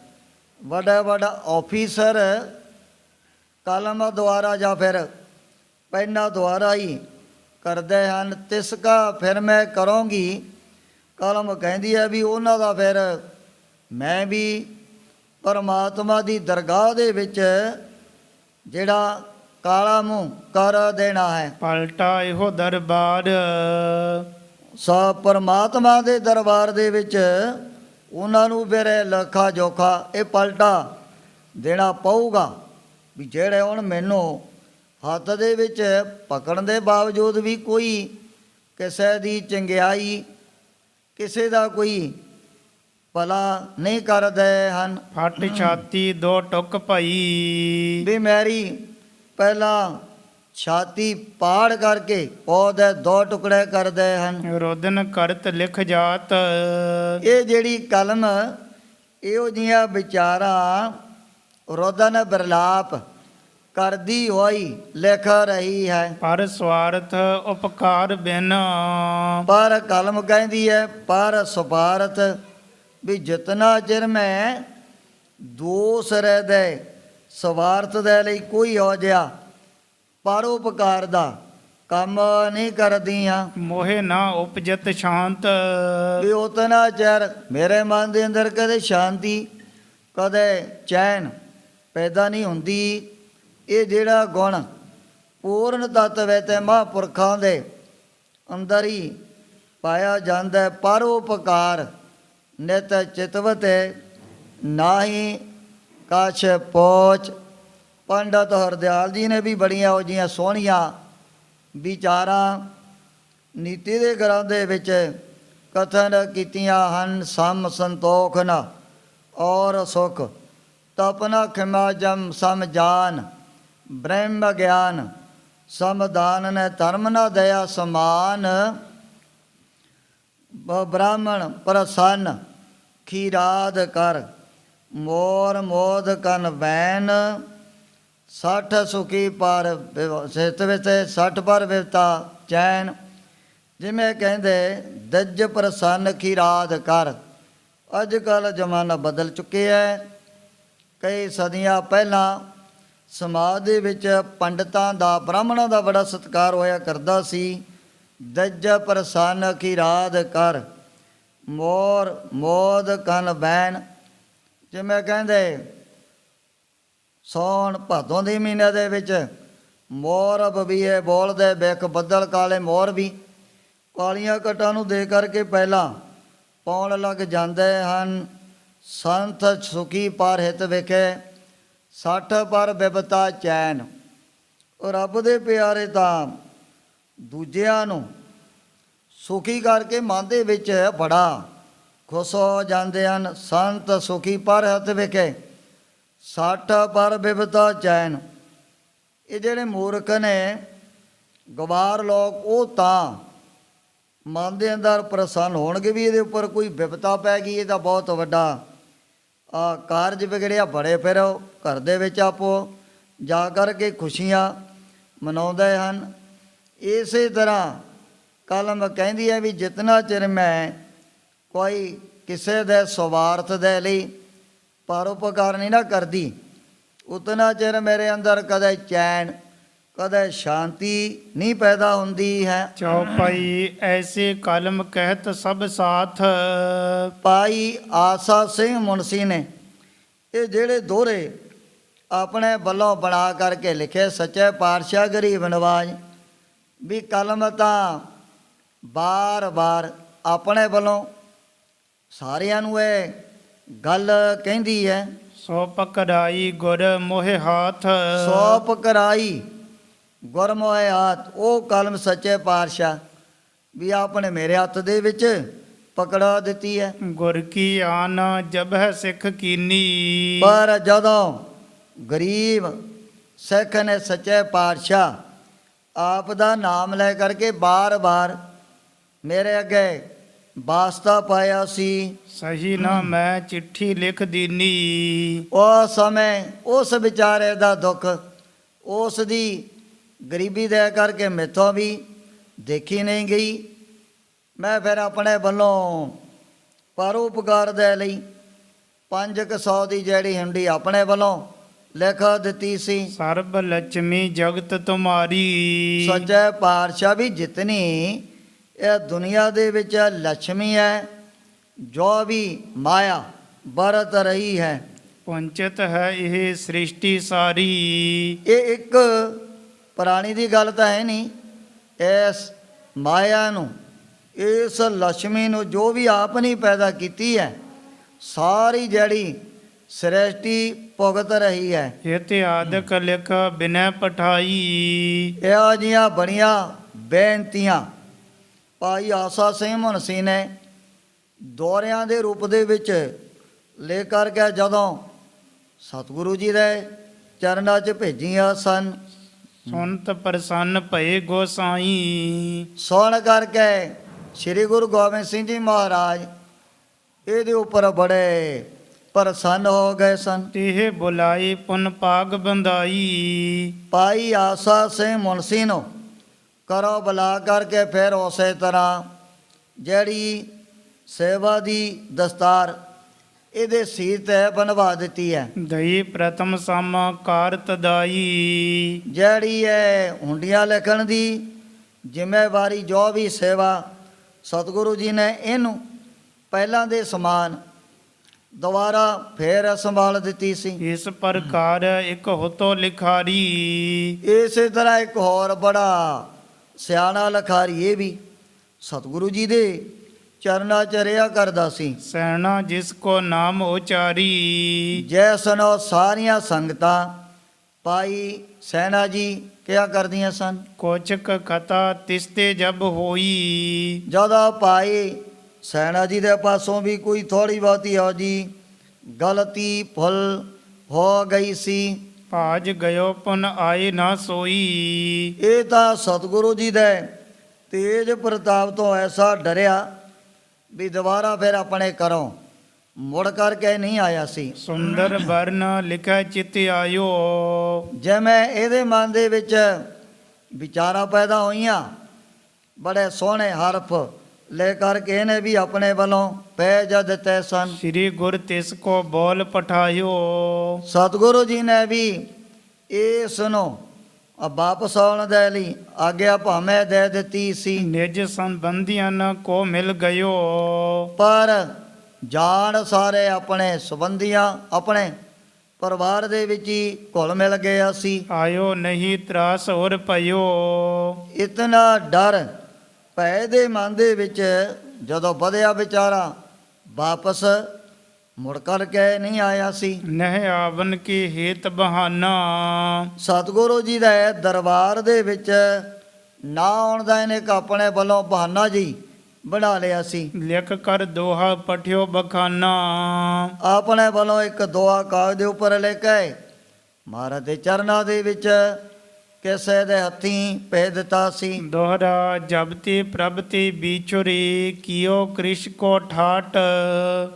ਵੱਡੇ ਵੱਡਾ ਆਫੀਸਰ ਕਲਮ ਦੁਆਰਾ ਜਾਂ ਫਿਰ ਪੈਨਾਂ ਦੁਆਰਾ ਹੀ ਕਰਦੇ ਹਨ। ਤਿਸ ਕਾ ਫਿਰ ਮੈਂ ਕਰੂੰਗੀ, ਕਲਮ ਕਹਿੰਦੀ ਹੈ ਵੀ ਉਹਨਾਂ ਦਾ ਫਿਰ ਮੈਂ ਵੀ ਪਰਮਾਤਮਾ ਦੀ ਦਰਗਾਹ ਦੇ ਵਿੱਚ ਜਿਹੜਾ ਕਾਲਾ ਮੂੰਹ ਕਰ ਦੇਣਾ ਹੈ। ਪਲਟਾ ਇਹੋ ਦਰਬਾਰ। ਸੋ ਪਰਮਾਤਮਾ ਦੇ ਦਰਬਾਰ ਦੇ ਵਿੱਚ ਉਹਨਾਂ ਨੂੰ ਫਿਰ ਲੇਖਾ ਜੋਖਾ ਇਹ ਪਲਟਾ ਦੇਣਾ ਪਊਗਾ, ਵੀ ਜਿਹੜੇ ਹੁਣ ਮੈਨੂੰ ਹੱਥ ਦੇ ਵਿੱਚ ਪਕੜਨ ਦੇ ਬਾਵਜੂਦ ਵੀ ਕੋਈ ਕਿਸੇ ਦੀ ਚੰਗਿਆਈ, ਕਿਸੇ ਦਾ ਕੋਈ ਭਲਾ ਨਹੀਂ ਕਰਦੇ ਹਨ। ਫਟ ਛਾਤੀ ਦੋ ਟੁਕ ਭਈ। ਵੀ ਮੇਰੀ ਪਹਿਲਾਂ ਛਾਤੀ ਪਾੜ ਕਰਕੇ ਉਹਦੇ ਦੋ ਟੁਕੜੇ ਕਰਦੇ ਹਨ। ਰੋਦਨ ਕਰਤ ਲਿਖ ਜਾਤ। ਇਹ ਜਿਹੜੀ ਕਲਮ ਇਹੋ ਜਿਹੀਆਂ ਵਿਚਾਰਾਂ ਰੋਦਨ ਬਿਰਲਾਪ ਕਰਦੀ ਹੋਈ ਲਿਖ ਰਹੀ ਹੈ। ਪਰ ਸਵਾਰਥ ਉਪਕਾਰ ਬਿਨ। ਪਰ ਕਲਮ ਕਹਿੰਦੀ ਹੈ ਪਰ ਸਵਾਰਥ, ਵੀ ਜਿਤਨਾ ਚਿਰ ਮੈਂ ਦੂਸਰੇ ਦੇ ਸਵਾਰਥ ਦੇ ਲਈ ਕੋਈ ਹੋ ਜਿਹਾ ਪਰਉਪਕਾਰ ਦਾ ਕੰਮ ਨਹੀਂ ਕਰਦੀਆਂ। ਮੋਹਿ ਨਾ ਉਪਜਤ ਸ਼ਾਂਤ। ਵੀ ਉਤਨਾ ਚਿਰ ਮੇਰੇ ਮਨ ਦੇ ਅੰਦਰ ਕਦੇ ਸ਼ਾਂਤੀ, ਕਦੇ ਚੈਨ ਪੈਦਾ ਨਹੀਂ ਹੁੰਦੀ। ਇਹ ਜਿਹੜਾ ਗੁਣ ਪੂਰਨ ਤੱਤਵ ਹੈ ਤੇ ਮਹਾਂਪੁਰਖਾਂ ਦੇ ਅੰਦਰ ਹੀ ਪਾਇਆ ਜਾਂਦਾ ਹੈ। ਪਰਉਪਕਾਰ ਨਿਤ ਚਿਤਵਤ ਨਾਹੀ ਕਛ ਪੋਚ। ਪੰਡਤ ਹਰਦਿਆਲ ਜੀ ਨੇ ਵੀ ਬੜੀਆਂ ਉਹ ਜਿਹੀਆਂ ਸੋਹਣੀਆਂ ਵਿਚਾਰਾਂ ਨੀਤੀ ਦੇ ਗ੍ਰੰਥ ਦੇ ਵਿੱਚ ਕਥਨ ਕੀਤੀਆਂ ਹਨ। ਸਮ ਸੰਤੋਖ ਨ ਔਰ ਸੁਖ, ਤਪਨਾ ਖਿਮਾ ਜਮ ਸਮ ਜਾਨ, ਬ੍ਰਹਮ ਗਿਆਨ ਸਮਦਾਨ ਨੇ ਧਰਮ ਨ ਦਇਆ ਸਮਾਨ, ਬ੍ਰਾਹਮਣ ਪ੍ਰਸੰਨ ਖੀਰਾਦ ਕਰ, ਮੋਰ ਮੋਦ ਕਨ ਵੈਨ, 60 ਸੁਖੀ ਪਰ ਸਿਤ ਵਿੱਚ 60 ਪਰ ਵਿਵਤਾ ਚੈਨ। ਜਿਵੇਂ ਕਹਿੰਦੇ ਦੱਜ ਪ੍ਰਸੰਨ ਕੀ ਰਾਧ ਕਰ। ਅੱਜ ਕੱਲ੍ਹ ਜ਼ਮਾਨਾ ਬਦਲ ਚੁੱਕਿਆ ਹੈ। ਕਈ ਸਦੀਆਂ ਪਹਿਲਾਂ ਸਮਾਜ ਦੇ ਵਿੱਚ ਪੰਡਤਾਂ ਦਾ, ਬ੍ਰਾਹਮਣਾਂ ਦਾ ਬੜਾ ਸਤਿਕਾਰ ਹੋਇਆ ਕਰਦਾ ਸੀ। ਦੱਜ ਪ੍ਰਸੰਨ ਕੀ ਰਾਧ ਕਰ, ਮੋਰ ਮੋਦ ਕਨ ਬੈਨ। ਜਿਵੇਂ ਕਹਿੰਦੇ ਸੌਣ ਭਾਦੋਂ ਦੇ ਮਹੀਨੇ ਦੇ ਵਿੱਚ ਮੋਰ ਬਬੀਏ ਬੋਲਦੇ, ਬਿੱਖ ਬੱਦਲ ਕਾਲੇ ਮੋਰ ਵੀ ਕਾਲੀਆਂ ਕਟਾਂ ਨੂੰ ਦੇ ਕਰਕੇ ਪਹਿਲਾਂ ਪਾਉਣ ਲੱਗ ਜਾਂਦੇ ਹਨ। ਸੰਤ ਸੁਖੀ ਪਰ ਹਿਤ ਵਿਖੇ, 60 ਪਰ ਬਿਪਤਾ ਚੈਨ। ਉਹ ਰੱਬ ਦੇ ਪਿਆਰੇ ਤਾਂ ਦੂਜਿਆਂ ਨੂੰ ਸੁਖੀ ਕਰਕੇ ਮਨ ਦੇ ਵਿੱਚ ਬੜਾ ਖੁਸ਼ ਹੋ ਜਾਂਦੇ ਹਨ। ਸੰਤ ਸੁਖੀ ਪਰ ਹਿਤ ਵਿਖੇ, 60 ਪਰ ਬਿਪਤਾ ਚੈਨ। ਇਹ ਜਿਹੜੇ ਮੂਰਖ ਨੇ, ਗਵਾਰ ਲੋਕ, ਉਹ ਤਾਂ ਮਨ ਦੇ ਅੰਦਰ ਪ੍ਰਸੰਨ ਹੋਣਗੇ ਵੀ ਇਹਦੇ ਉੱਪਰ ਕੋਈ ਬਿਪਤਾ ਪੈ ਗਈ, ਇਹਦਾ ਬਹੁਤ ਵੱਡਾ ਕਾਰਜ ਵਿਗੜਿਆ, ਬੜੇ ਫਿਰ ਘਰ ਦੇ ਵਿੱਚ ਆਪੋ ਜਾ ਕਰਕੇ ਖੁਸ਼ੀਆਂ ਮਨਾਉਂਦੇ ਹਨ। ਇਸੇ ਤਰ੍ਹਾਂ ਕਲਮ ਕਹਿੰਦੀ ਹੈ ਵੀ ਜਿਤਨਾ ਚਿਰ ਮੈਂ ਕੋਈ ਕਿਸੇ ਦੇ ਸਵਾਰਥ ਦੇ ਲਈ ਪਰਉਪਕਾਰ ਨਹੀਂ ਨਾ ਕਰਦੀ, ਉਤਨਾ ਚਿਰ ਮੇਰੇ ਅੰਦਰ ਕਦੇ ਚੈਨ, ਕਦੇ ਸ਼ਾਂਤੀ ਨਹੀਂ ਪੈਦਾ ਹੁੰਦੀ ਹੈ। ਚੌਪਾਈ ਐਸੇ ਕਲਮ ਕਹਿਤ ਸਭ ਸਾਥ। ਭਾਈ ਆਸਾ ਸਿੰਘ ਮੁਨਸੀ ਨੇ ਇਹ ਜਿਹੜੇ ਦੋਹਰੇ ਆਪਣੇ ਵੱਲੋਂ ਬਣਾ ਕਰਕੇ ਲਿਖੇ, ਸੱਚੇ ਪਾਤਸ਼ਾਹ ਗਰੀਬ ਨਵਾਜ਼, ਵੀ ਕਲਮ ਤਾਂ ਬਾਰ-ਬਾਰ ਆਪਣੇ ਵੱਲੋਂ ਸਾਰਿਆਂ ਨੂੰ ਇਹ ਗੱਲ ਕਹਿੰਦੀ ਹੈ। ਸੋ ਪਕੜਾਈ ਗੁਰ ਮੋਹਿ ਹਾਥ। ਸੋ ਪਕੜਾਈ ਗੁਰ ਮੋਹਿ ਹਾਥ। ਉਹ ਕਲਮ ਸੱਚੇ ਪਾਤਸ਼ਾਹ ਵੀ ਆਪਣੇ ਮੇਰੇ ਹੱਥ ਦੇ ਵਿੱਚ ਪਕੜਾ ਦਿੱਤੀ ਹੈ। ਗੁਰ ਕੀ ਆਨ ਜਬਹਿ ਸਿੱਖ ਕੀਨੀ। ਪਰ ਜਦੋਂ ਗਰੀਬ ਸਿੱਖ ਨੇ ਸੱਚੇ ਪਾਤਸ਼ਾਹ ਆਪ ਦਾ ਨਾਮ ਲੈ ਕਰਕੇ ਬਾਰ-ਬਾਰ ਮੇਰੇ ਅੱਗੇ ਵਾਸਤਾ ਪਾਇਆ ਸੀ, ਸਹੀ ਨਾ ਮੈਂ ਚਿੱਠੀ ਲਿਖ ਦੀਨੀ। ਉਸ ਸਮੇਂ ਉਸ ਵਿਚਾਰੇ ਦਾ ਦੁੱਖ, ਉਸ ਦੀ ਗਰੀਬੀ ਦੇ ਕਰਕੇ ਮੈਥੋਂ ਵੀ ਦੇਖੀ ਨਹੀਂ ਗਈ। ਮੈਂ ਫਿਰ ਆਪਣੇ ਵੱਲੋਂ ਪਰਉਪਕਾਰ ਦੇ ਲਈ 500 ਦੀ ਜਿਹੜੀ ਹੁੰਦੀ ਆਪਣੇ ਵੱਲੋਂ ਲਿਖ ਦਿੱਤੀ ਸੀ। ਸਰਬ ਲక్ష్ਮੀ ਜਗਤ ਤੁਮਾਰੀ। ਸੱਚੇ ਪਾਤਸ਼ਾਹ ਵੀ ਜਿਤਨੀ ਇਹ ਦੁਨੀਆ ਦੇ ਵਿੱਚ ਲక్ష్ਮੀ ਹੈ, ਜੋ ਵੀ ਮਾਇਆ ਵਰਤ ਰਹੀ ਹੈ, ਪੁੰਚਿਤ ਹੈ ਇਹ ਸ੍ਰਿਸ਼ਟੀ ਸਾਰੀ। ਇਹ ਇੱਕ ਪ੍ਰਾਣੀ ਦੀ ਗੱਲ ਤਾਂ ਹੈ ਨਹੀਂ। ਇਸ ਮਾਇਆ ਨੂੰ, ਇਸ ਲక్ష్ਮੀ ਨੂੰ ਜੋ ਵੀ ਆਪ ਨੇ ਪੈਦਾ ਕੀਤੀ ਹੈ, ਸਾਰੀ ਜਿਹੜੀ ਸ੍ਰਿਸ਼ਟੀ ਭੁਗਤ ਰਹੀ ਹੈ। ਇਤਿਆਦਿਕ ਲਿਖ ਬਿਨੈ ਪਠਾਈ। ਇਹੋ ਜਿਹੀਆਂ ਬੜੀਆਂ ਬੇਨਤੀਆਂ ਭਾਈ ਆਸਾ ਸਿੰਘ ਮੁਨਸੀ ਨੇ ਦੋਹਰਿਆਂ ਦੇ ਰੂਪ ਦੇ ਵਿੱਚ ਲੈ ਕਰਕੇ ਜਦੋਂ ਸਤਿਗੁਰੂ ਜੀ ਦੇ ਚਰਨਾਂ 'ਚ ਭੇਜੀਆਂ ਸਨ। ਸੁਨਤ ਪ੍ਰਸੰਨ ਭਏ ਗੋਸਾਈ। ਸੁਣ ਕਰਕੇ ਸ੍ਰੀ ਗੁਰੂ ਗੋਬਿੰਦ ਸਿੰਘ ਜੀ ਮਹਾਰਾਜ ਇਹਦੇ ਉੱਪਰ ਬੜੇ ਪ੍ਰਸੰਨ ਹੋ ਗਏ ਸਨ। ਤੇਹ ਬੁਲਾਈ ਪੁਨ ਪਾਗ ਬੰਦਾਈ। ਭਾਈ ਆਸਾ ਸਿੰਘ ਮੁਨਸੀ ਨੂੰ ਕਰੋ ਬੁਲਾ ਕਰਕੇ ਫਿਰ ਉਸੇ ਤਰ੍ਹਾਂ ਜਿਹੜੀ ਸੇਵਾ ਦੀ ਦਸਤਾਰ ਇਹਦੇ ਸਿਰ 'ਤੇ ਬਣਵਾ ਦਿੱਤੀ ਹੈ। ਦਈ ਪ੍ਰਥਮ ਸਮ ਕਾਰਤ ਦਾਈ। ਜਿਹੜੀ ਹੈ ਹੁੰਡੀਆਂ ਲਿਖਣ ਦੀ ਜ਼ਿੰਮੇਵਾਰੀ, ਜੋ ਵੀ ਸੇਵਾ ਸਤਿਗੁਰੂ ਜੀ ਨੇ ਇਹਨੂੰ ਪਹਿਲਾਂ ਦੇ ਸਮਾਨ ਦੁਬਾਰਾ ਫੇਰ ਸੰਭਾਲ ਦਿੱਤੀ ਸੀ। ਇਸ ਪ੍ਰਕਾਰ ਇੱਕ ਹੁਤੋ ਲਿਖਾਰੀ। ਇਸੇ ਤਰ੍ਹਾਂ ਇੱਕ ਹੋਰ ਬੜਾ ਸਿਆਣਾ ਲਿਖਾਰੀ ਇਹ ਵੀ ਸਤਿਗੁਰੂ ਜੀ ਦੇ ਚਰਨਾਂ 'ਚ ਰਿਹਾ ਕਰਦਾ ਸੀ। ਸੈਣਾ ਜਿਸ ਕੋ ਨਾਮ ਉਚਾਰੀ। ਜੈਸਨੋ ਸਾਰੀਆਂ ਸੰਗਤਾਂ ਭਾਈ ਸੈਨਾ ਜੀ ਕਿਹਾ ਕਰਦੀਆਂ ਸਨ। ਕੋਚਕ ਕਥਾ ਤਿਸਤੇ ਜਬ ਹੋਈ। ਜਦੋਂ ਭਾਈ ਸੈਨਾ ਜੀ ਦੇ ਪਾਸੋਂ ਵੀ ਕੋਈ ਥੋੜੀ ਬਹੁਤੀ ਹੋ ਜੀ ਗਲਤੀ ਭੁੱਲ ਹੋ ਗਈ ਸੀ, ਭਾਜ ਗਇਓ ਪੁਨ ਆਏ ਨਾ ਸੋਈ। ਇਹ ਤਾਂ ਸਤਿਗੁਰੂ ਜੀ ਦੇ ਤੇਜ ਪ੍ਰਤਾਪ ਤੋਂ ਐਸਾ ਡਰਿਆ ਵੀ ਦੁਬਾਰਾ ਫਿਰ ਆਪਣੇ ਘਰੋਂ ਮੁੜ ਕਰਕੇ ਨਹੀਂ ਆਇਆ ਸੀ। ਸੁੰਦਰ ਵਰਨ ਲਿਖੈ ਚਿਤ ਆਇਓ। ਜਿਵੇਂ ਇਹਦੇ ਮਨ ਦੇ ਵਿੱਚ ਵਿਚਾਰਾਂ ਪੈਦਾ ਹੋਈਆਂ, ਬੜੇ ਸੋਹਣੇ ਹਰਫ ਲੈ ਕਰਕੇ ਇਹਨੇ ਵੀ ਆਪਣੇ ਵੱਲੋਂ ਪੈ ਜਾ ਦਿੱਤੇ ਸਨ। ਸ੍ਰੀ ਗੁਰ ਤਿਸ ਕੋ ਬੋਲ ਪਠਾਇਓ। ਸਤਿਗੁਰੂ ਜੀ ਨੇ ਵੀ ਇਸ ਨੂੰ ਵਾਪਸ ਆਉਣ ਦੇ ਲਈ ਆਗਿਆ ਭਾਵੇਂ ਦੇ ਦਿੱਤੀ ਸੀ, ਨਿਜ ਸੰਬੰਧੀਆਂ ਕੋ ਮਿਲ ਗਇਓ। ਪਰ ਜਾਣ ਸਾਰੇ ਆਪਣੇ ਸੰਬੰਧੀਆਂ ਆਪਣੇ ਪਰਿਵਾਰ ਦੇ ਵਿੱਚ ਹੀ ਘੁਲ ਮਿਲ ਗਿਆ ਸੀ। ਆਇਓ ਨਹੀਂ ਤਰਾਸ ਹੋਰ ਪਇਓ। ਇਤਨਾ ਡਰ ਭੈ ਦੇ ਮਨ ਦੇ ਵਿੱਚ ਜਦੋਂ ਵਧਿਆ ਵਿਚਾਰਾ ਵਾਪਸ ਮੁੜ ਕਰਕੇ ਨਹੀਂ ਆਇਆ ਸੀ। ਨਹਿ ਆਵਨ ਕੀ ਹੇਤ ਬਹਾਨਾ। ਸਤਿਗੁਰੂ ਜੀ ਦੇ ਦਰਬਾਰ ਦੇ ਵਿੱਚ ਨਾ ਆਉਣ ਦਾ ਇਹਨੇ ਇੱਕ ਆਪਣੇ ਵੱਲੋਂ ਬਹਾਨਾ ਜੀ ਬਣਾ ਲਿਆ ਸੀ। ਲਿਖ ਕਰ ਦੋਹਾ ਪਠਿਓ ਬਖਾਨਾ। ਆਪਣੇ ਵੱਲੋਂ ਇੱਕ ਦੋਹਾ ਕਾਗਜ਼ ਦੇ ਉੱਪਰ ਲੈ ਕੇ ਮਹਾਰਾਜ ਦੇ ਚਰਨਾਂ ਦੇ ਵਿੱਚ ਕਿਸੇ ਦੇ ਹੱਥੀਂ ਭੇਜ ਦਿੱਤਾ ਸੀ। ਦੋਹਰਾ ਜਬਤੀ ਪ੍ਰਭਤੀ ਵਿਚੁਰੀ ਕੀਓ ਕ੍ਰਿਸ਼ ਕੋ ਠਾਟ।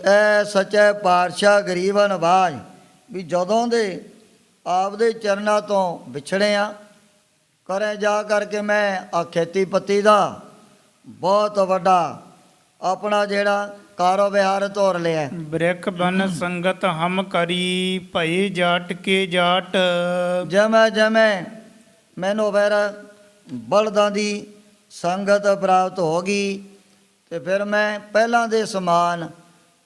ਐ ਸੱਚੇ ਪਾਤਸ਼ਾਹ ਗਰੀਬ ਨਵਾਜ ਵੀ ਜਦੋਂ ਦੇ ਆਪਦੇ ਚਰਨਾਂ ਤੋਂ ਵਿਛੜਿਆ ਕਰੇ ਜਾ ਕਰਕੇ ਮੈਂ ਆ ਖੇਤੀ ਪੱਤੀ ਦਾ ਬਹੁਤ ਵੱਡਾ ਆਪਣਾ ਜਿਹੜਾ ਕਾਰੋਬਾਰ ਤੋਰ ਲਿਆ। ਬ੍ਰਿਖ ਬਨ ਸੰਗਤ ਹਮ ਕਰੀ ਭਈ ਜਾਟ ਕੇ ਜਾਟ। ਜਿਵੇਂ ਮੈਨੂੰ ਫਿਰ ਬਲਦਾਂ ਦੀ ਸੰਗਤ ਪ੍ਰਾਪਤ ਹੋ ਗਈ ਤੇ ਫਿਰ ਮੈਂ ਪਹਿਲਾਂ ਦੇ ਸਮਾਨ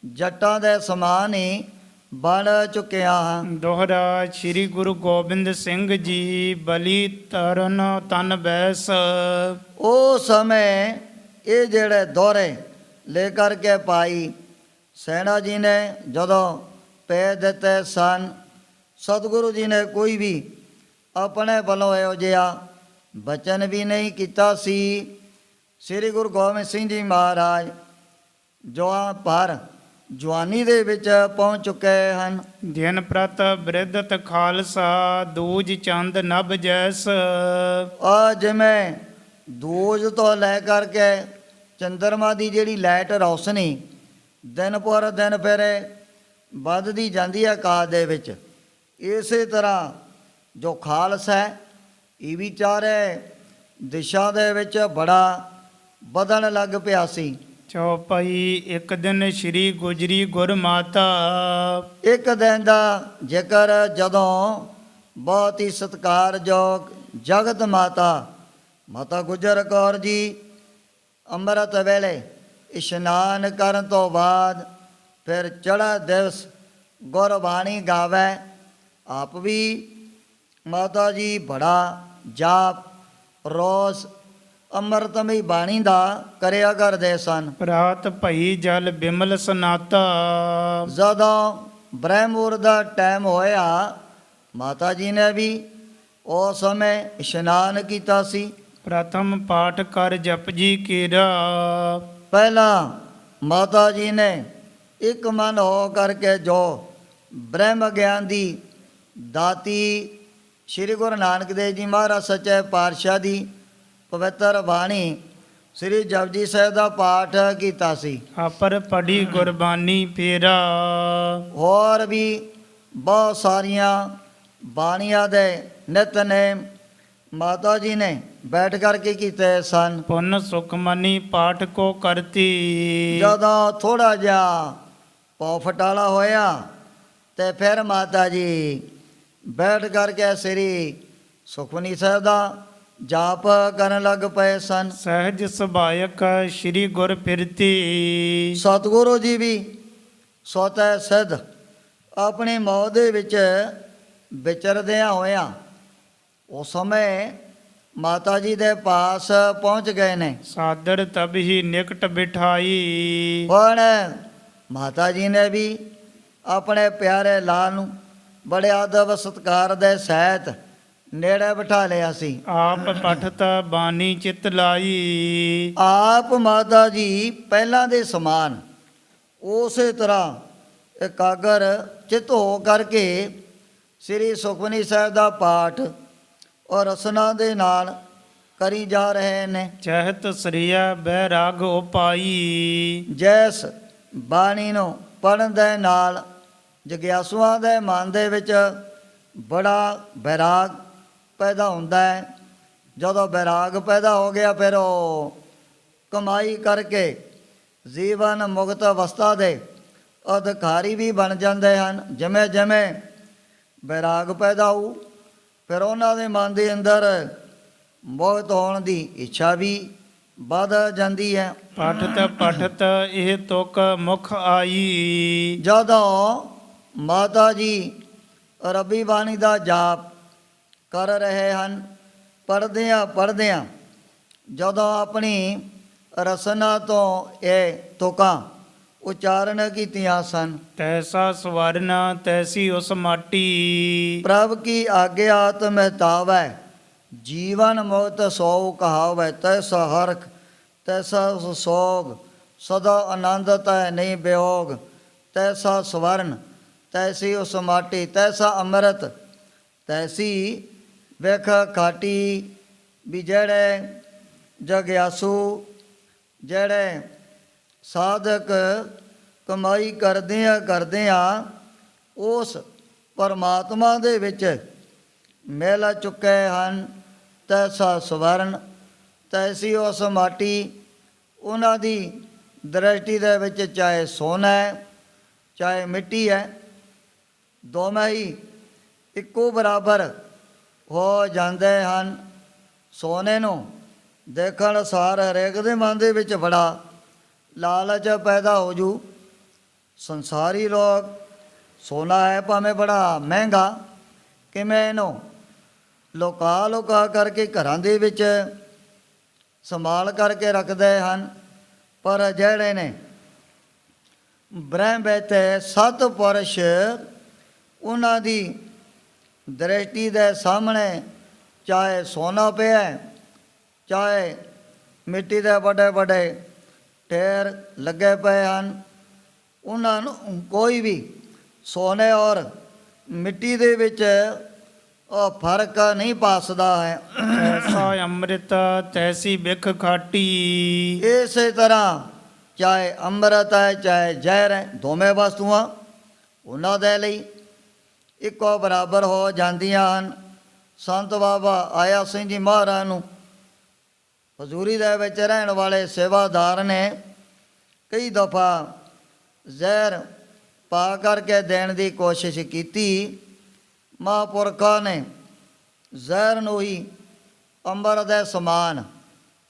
ਜੱਟਾਂ ਦੇ ਸਮਾਨ ਹੀ ਬਣ ਚੁੱਕਿਆ ਹਾਂ। ਦੋਹਰਾ ਸ੍ਰੀ ਗੁਰੂ ਗੋਬਿੰਦ ਸਿੰਘ ਜੀ ਬਲੀ ਤਰਨ ਤਨ ਬੈਸ। ਉਹ ਸਮੇਂ ਇਹ ਜਿਹੜੇ ਦੌਰੇ ਲੈ ਕਰਕੇ ਪਾਈ ਸੈਣਾ ਜੀ ਨੇ ਜਦੋਂ ਭੇਜ ਦਿੱਤੇ ਸਨ, ਸਤਿਗੁਰੂ ਜੀ ਨੇ ਕੋਈ ਵੀ ਆਪਣੇ ਵੱਲੋਂ ਇਹੋ ਜਿਹਾ ਬਚਨ ਵੀ ਨਹੀਂ ਕੀਤਾ ਸੀ। ਸ੍ਰੀ ਗੁਰੂ ਗੋਬਿੰਦ ਸਿੰਘ ਜੀ ਮਹਾਰਾਜ ਜਵਾਨੀ ਦੇ ਵਿੱਚ ਪਹੁੰਚ ਚੁੱਕੇ ਹਨ। ਦਿਨ ਪ੍ਰਤ ਬ੍ਰਿਧਤ ਖਾਲਸਾ ਦੂਜ ਚੰਦ ਨਭ ਜੈਸ। ਆ ਜਿਵੇਂ ਦੂਜ ਤੋਂ ਲੈ ਕਰਕੇ ਚੰਦਰਮਾ ਦੀ ਜਿਹੜੀ ਲਾਈਟ ਰੌਸ਼ਨੀ ਦਿਨ ਪਰ ਦਿਨ ਫਿਰ ਵੱਧਦੀ ਜਾਂਦੀ ਹੈ ਆਕਾਸ਼ ਦੇ ਵਿੱਚ, ਇਸੇ ਤਰ੍ਹਾਂ ਜੋ ਖਾਲਸਾ ਹੈ ਇਹ ਵੀ ਚਾਰੇ ਦਿਸ਼ਾ ਦੇ ਵਿੱਚ ਬੜਾ ਵਧਣ ਲੱਗ ਪਿਆ ਸੀ। ਚੌਪਈ ਇੱਕ ਦਿਨ ਸ੍ਰੀ ਗੁਜਰੀ ਗੁਰ ਮਾਤਾ। ਇੱਕ ਦਿਨ ਦਾ ਜ਼ਿਕਰ ਜਦੋਂ ਬਹੁਤ ਹੀ ਸਤਿਕਾਰਯੋਗ ਜਗਤ ਮਾਤਾ ਗੁਜਰ ਕੌਰ ਜੀ ਅੰਮ੍ਰਿਤ ਵੇਲੇ ਇਸ਼ਨਾਨ ਕਰਨ ਤੋਂ ਬਾਅਦ ਫਿਰ ਚੜ੍ਹਾ ਦਿਵਸ ਗੁਰਬਾਣੀ ਗਾਵੇ। ਆਪ ਵੀ ਮਾਤਾ ਜੀ ਬੜਾ ਜਾਪ ਰੋਜ਼ ਅੰਮ੍ਰਿਤਮਈ ਬਾਣੀ ਦਾ ਕਰਿਆ ਕਰਦੇ ਸਨ। ਪ੍ਰਾਤ ਭਈ ਜਲ ਬਿਮਲ ਸਨਾਤਾ। ਜਦੋਂ ਬ੍ਰਹਮੁਹੂਰਤ ਦਾ ਟਾਈਮ ਹੋਇਆ ਮਾਤਾ ਜੀ ਨੇ ਵੀ ਉਸ ਸਮੇਂ ਇਸ਼ਨਾਨ ਕੀਤਾ ਸੀ। ਪ੍ਰਥਮ ਪਾਠ ਕਰ ਜਪਜੀ ਕੇਰਾ। ਪਹਿਲਾਂ ਮਾਤਾ ਜੀ ਨੇ ਇੱਕ ਮਨ ਹੋ ਕਰਕੇ ਜੋ ਬ੍ਰਹਮ ਗਿਆਨ ਦੀ ਦਾਤੀ ਸ੍ਰੀ ਗੁਰੂ ਨਾਨਕ ਦੇਵ ਜੀ ਮਹਾਰਾਜ ਸੱਚੇ ਪਾਤਸ਼ਾਹ ਦੀ ਪਵਿੱਤਰ ਬਾਣੀ ਸ੍ਰੀ ਜਪਜੀ ਸਾਹਿਬ ਦਾ ਪਾਠ ਕੀਤਾ ਸੀ। ਆਪਰ ਪੜੀ ਗੁਰਬਾਨੀ ਫੇਰਾ। ਹੋਰ ਵੀ ਬਹੁਤ ਸਾਰੀਆਂ ਬਾਣੀਆਂ ਦੇ ਨਿਤਨੇਮ ਮਾਤਾ ਜੀ ਨੇ ਬੈਠ ਕਰਕੇ ਕੀਤੇ ਸਨ। ਪੁੰਨ ਸੁਖਮਨੀ ਪਾਠ ਕੋ ਕਰਤੀ। ਜਦੋਂ ਥੋੜਾ ਜਿਹਾ ਪੌ ਫਟਾਲਾ ਹੋਇਆ ਤੇ ਫਿਰ ਮਾਤਾ ਜੀ ਬੈਠ ਕਰਕੇ ਸ੍ਰੀ ਸੁਖਮਨੀ ਸਾਹਿਬ ਦਾ ਜਾਪ ਕਰਨ ਲੱਗ ਪਏ ਸਨ। ਸਹਿਜ ਸੁਭਾਇਕ ਸ੍ਰੀ ਗੁਰ ਫਿਰਤੀ। ਸਤਿਗੁਰੂ ਜੀ ਵੀ ਸੋਤੈ ਸਿੱਧ ਆਪਣੀ ਮੌਤ ਦੇ ਵਿੱਚ ਵਿਚਰਦਿਆਂ ਹੋਇਆਂ ਉਸ ਸਮੇਂ ਮਾਤਾ ਜੀ ਦੇ ਪਾਸ ਪਹੁੰਚ ਗਏ ਨੇ। ਸਾਦਰ ਤਬ ਹੀ ਨਿਕਟ ਬਿਠਾਈ। ਹੁਣ ਮਾਤਾ ਜੀ ਨੇ ਵੀ ਆਪਣੇ ਪਿਆਰੇ ਲਾਲ ਨੂੰ ਬੜੇ ਆਦਰ ਸਤਿਕਾਰ ਦੇ ਸਹਿਤ ਨੇੜੇ ਬਿਠਾ ਲਿਆ ਸੀ। ਆਪ ਪਠਤ ਬਾਣੀ ਚਿਤ ਲਾਈ। ਆਪ ਮਾਤਾ ਜੀ ਪਹਿਲਾਂ ਦੇ ਸਮਾਨ ਉਸੇ ਤਰ੍ਹਾਂ ਇਕਾਗਰ ਚਿੱਤ ਹੋ ਕਰਕੇ ਸ੍ਰੀ ਸੁਖਮਨੀ ਸਾਹਿਬ ਦਾ ਪਾਠ ਔਰ ਰਸਨਾ ਦੇ ਨਾਲ ਕਰੀ ਜਾ ਰਹੇ ਨੇ। ਚਹਿਤ ਸ੍ਰਿਆ ਬੈਰਾਗ ਉਪਾਈ। ਜੈਸ ਬਾਣੀ ਨੂੰ ਪੜ੍ਹਨ ਦੇ ਨਾਲ ਜਗਿਆਸੂਆਂ ਦੇ ਮਨ ਦੇ ਵਿੱਚ ਬੜਾ ਬੈਰਾਗ ਪੈਦਾ ਹੁੰਦਾ ਹੈ। ਜਦੋਂ ਬੈਰਾਗ ਪੈਦਾ ਹੋ ਗਿਆ ਫਿਰ ਉਹ ਕਮਾਈ ਕਰਕੇ ਜੀਵਨ ਮੁਕਤ ਅਵਸਥਾ ਦੇ ਅਧਿਕਾਰੀ ਵੀ ਬਣ ਜਾਂਦੇ ਹਨ। ਜਿਵੇਂ ਜਿਵੇਂ ਵੈਰਾਗ ਪੈਦਾ ਹੋਊ ਫਿਰ ਉਹਨਾਂ ਦੇ ਮਨ ਦੇ ਅੰਦਰ ਮੁਕਤ ਹੋਣ ਦੀ ਇੱਛਾ ਵੀ ਵੱਧ ਜਾਂਦੀ ਹੈ। ਪਠਤ ਪਠਤ ਇਹ ਤੁਕ ਮੁਖ ਆਈ। ਜਦੋਂ ਮਾਤਾ ਜੀ ਰੱਬੀ ਬਾਣੀ ਦਾ ਜਾਪ ਕਰ ਰਹੇ ਹਨ, ਪੜ੍ਹਦਿਆਂ ਜਦੋਂ ਆਪਣੀ ਰਸਨਾ ਤੋਂ ਇਹ ਤੁਕਾਂ ਉਚਾਰਨ ਕੀਤੀਆਂ ਸਨ। ਤੈਸਾ ਸਵਰਨ ਤੈਸੀ ਉਸ ਮਾਟੀ। ਪ੍ਰਭ ਕੀ ਆਗਿਆਤ ਮਹਿਤਾਵੈ ਜੀਵਨ ਮੁਕਤ ਸੋ ਕਹਾਵੈ। ਤੈਸਾ ਹਰਖ ਤੈਸਾ ਸੋਗ ਸਦਾ ਆਨੰਦ ਤੈ ਨਹੀਂ ਬਿਯੋਗ। ਤੈਸਾ ਸਵਰਨ ਤੈਸੀ ਉਸ ਮਾਟੀ। ਤੈਸਾ ਅੰਮ੍ਰਿਤ ਤੈਸੀ ਵੇਖ ਖਾਟੀ। ਵੀ ਜਿਹੜੇ ਜਗਿਆਸੂ ਜਿਹੜੇ ਸਾਧਕ ਕਮਾਈ ਕਰਦਿਆਂ ਉਸ ਪਰਮਾਤਮਾ ਦੇ ਵਿੱਚ ਮਿਲ ਚੁੱਕੇ ਹਨ। ਤੈਸਾ ਸਵਰਨ ਤੈਸੀ ਉਸ ਮਾਟੀ। ਉਹਨਾਂ ਦੀ ਦ੍ਰਿਸ਼ਟੀ ਦੇ ਵਿੱਚ ਚਾਹੇ ਸੋਨਾ ਹੈ ਚਾਹੇ ਮਿੱਟੀ ਹੈ, ਦੋਵੇਂ ਹੀ ਇੱਕੋ ਬਰਾਬਰ ਹੋ ਜਾਂਦੇ ਹਨ। ਸੋਨੇ ਨੂੰ ਦੇਖਣ ਸਾਰ ਹਰੇਕ ਦੇ ਮਨ ਦੇ ਵਿੱਚ ਬੜਾ ਲਾਲਚ ਪੈਦਾ ਹੋ ਜੂ। ਸੰਸਾਰੀ ਲੋਕ ਸੋਨਾ ਹੈ ਭਾਵੇਂ ਬੜਾ ਮਹਿੰਗਾ, ਕਿਵੇਂ ਇਹਨੂੰ ਲੁਕਾ ਕਰਕੇ ਘਰਾਂ ਦੇ ਵਿੱਚ ਸੰਭਾਲ ਕਰਕੇ ਰੱਖਦੇ ਹਨ। ਪਰ ਜਿਹੜੇ ਨੇ ਬ੍ਰਹਮ ਬੈਠੇ ਸਤ ਪੁਰਸ਼, ਉਹਨਾਂ ਦੀ ਦ੍ਰਿਸ਼ਟੀ ਦੇ ਸਾਹਮਣੇ ਚਾਹੇ ਸੋਨਾ ਪਿਆ ਚਾਹੇ ਮਿੱਟੀ ਦੇ ਵੱਡੇ ਵੱਡੇ ਢੇਰ ਲੱਗੇ ਪਏ ਹਨ, ਉਹਨਾਂ ਨੂੰ ਕੋਈ ਵੀ ਸੋਨੇ ਔਰ ਮਿੱਟੀ ਦੇ ਵਿੱਚ ਉਹ ਫਰਕ ਨਹੀਂ ਪਾਸਦਾ ਹੈ। ਐਸਾ ਅੰਮ੍ਰਿਤ ਤੈਸੀ ਬਿਖ ਖਾਟੀ। ਇਸੇ ਤਰ੍ਹਾਂ ਚਾਹੇ ਅੰਮ੍ਰਿਤ ਹੈ ਚਾਹੇ ਜ਼ਹਿਰ ਹੈ, ਦੋਵੇਂ ਵਸਤੂਆਂ ਉਹਨਾਂ ਦੇ ਲਈ ਇੱਕੋ ਬਰਾਬਰ ਹੋ ਜਾਂਦੀਆਂ ਹਨ। ਸੰਤ ਬਾਬਾ ਆਇਆ ਸਿੰਘ ਜੀ ਮਹਾਰਾਜ ਨੂੰ ਹਜ਼ੂਰੀ ਦੇ ਵਿੱਚ ਰਹਿਣ ਵਾਲੇ ਸੇਵਾਦਾਰ ਨੇ ਕਈ ਦਫਾ ਜ਼ਹਿਰ ਪਾ ਕਰਕੇ ਦੇਣ ਦੀ ਕੋਸ਼ਿਸ਼ ਕੀਤੀ। ਮਹਾਂਪੁਰਖਾਂ ਨੇ ਜ਼ਹਿਰ ਨੂੰ ਹੀ ਅੰਮ੍ਰਿਤ ਦੇ ਸਮਾਨ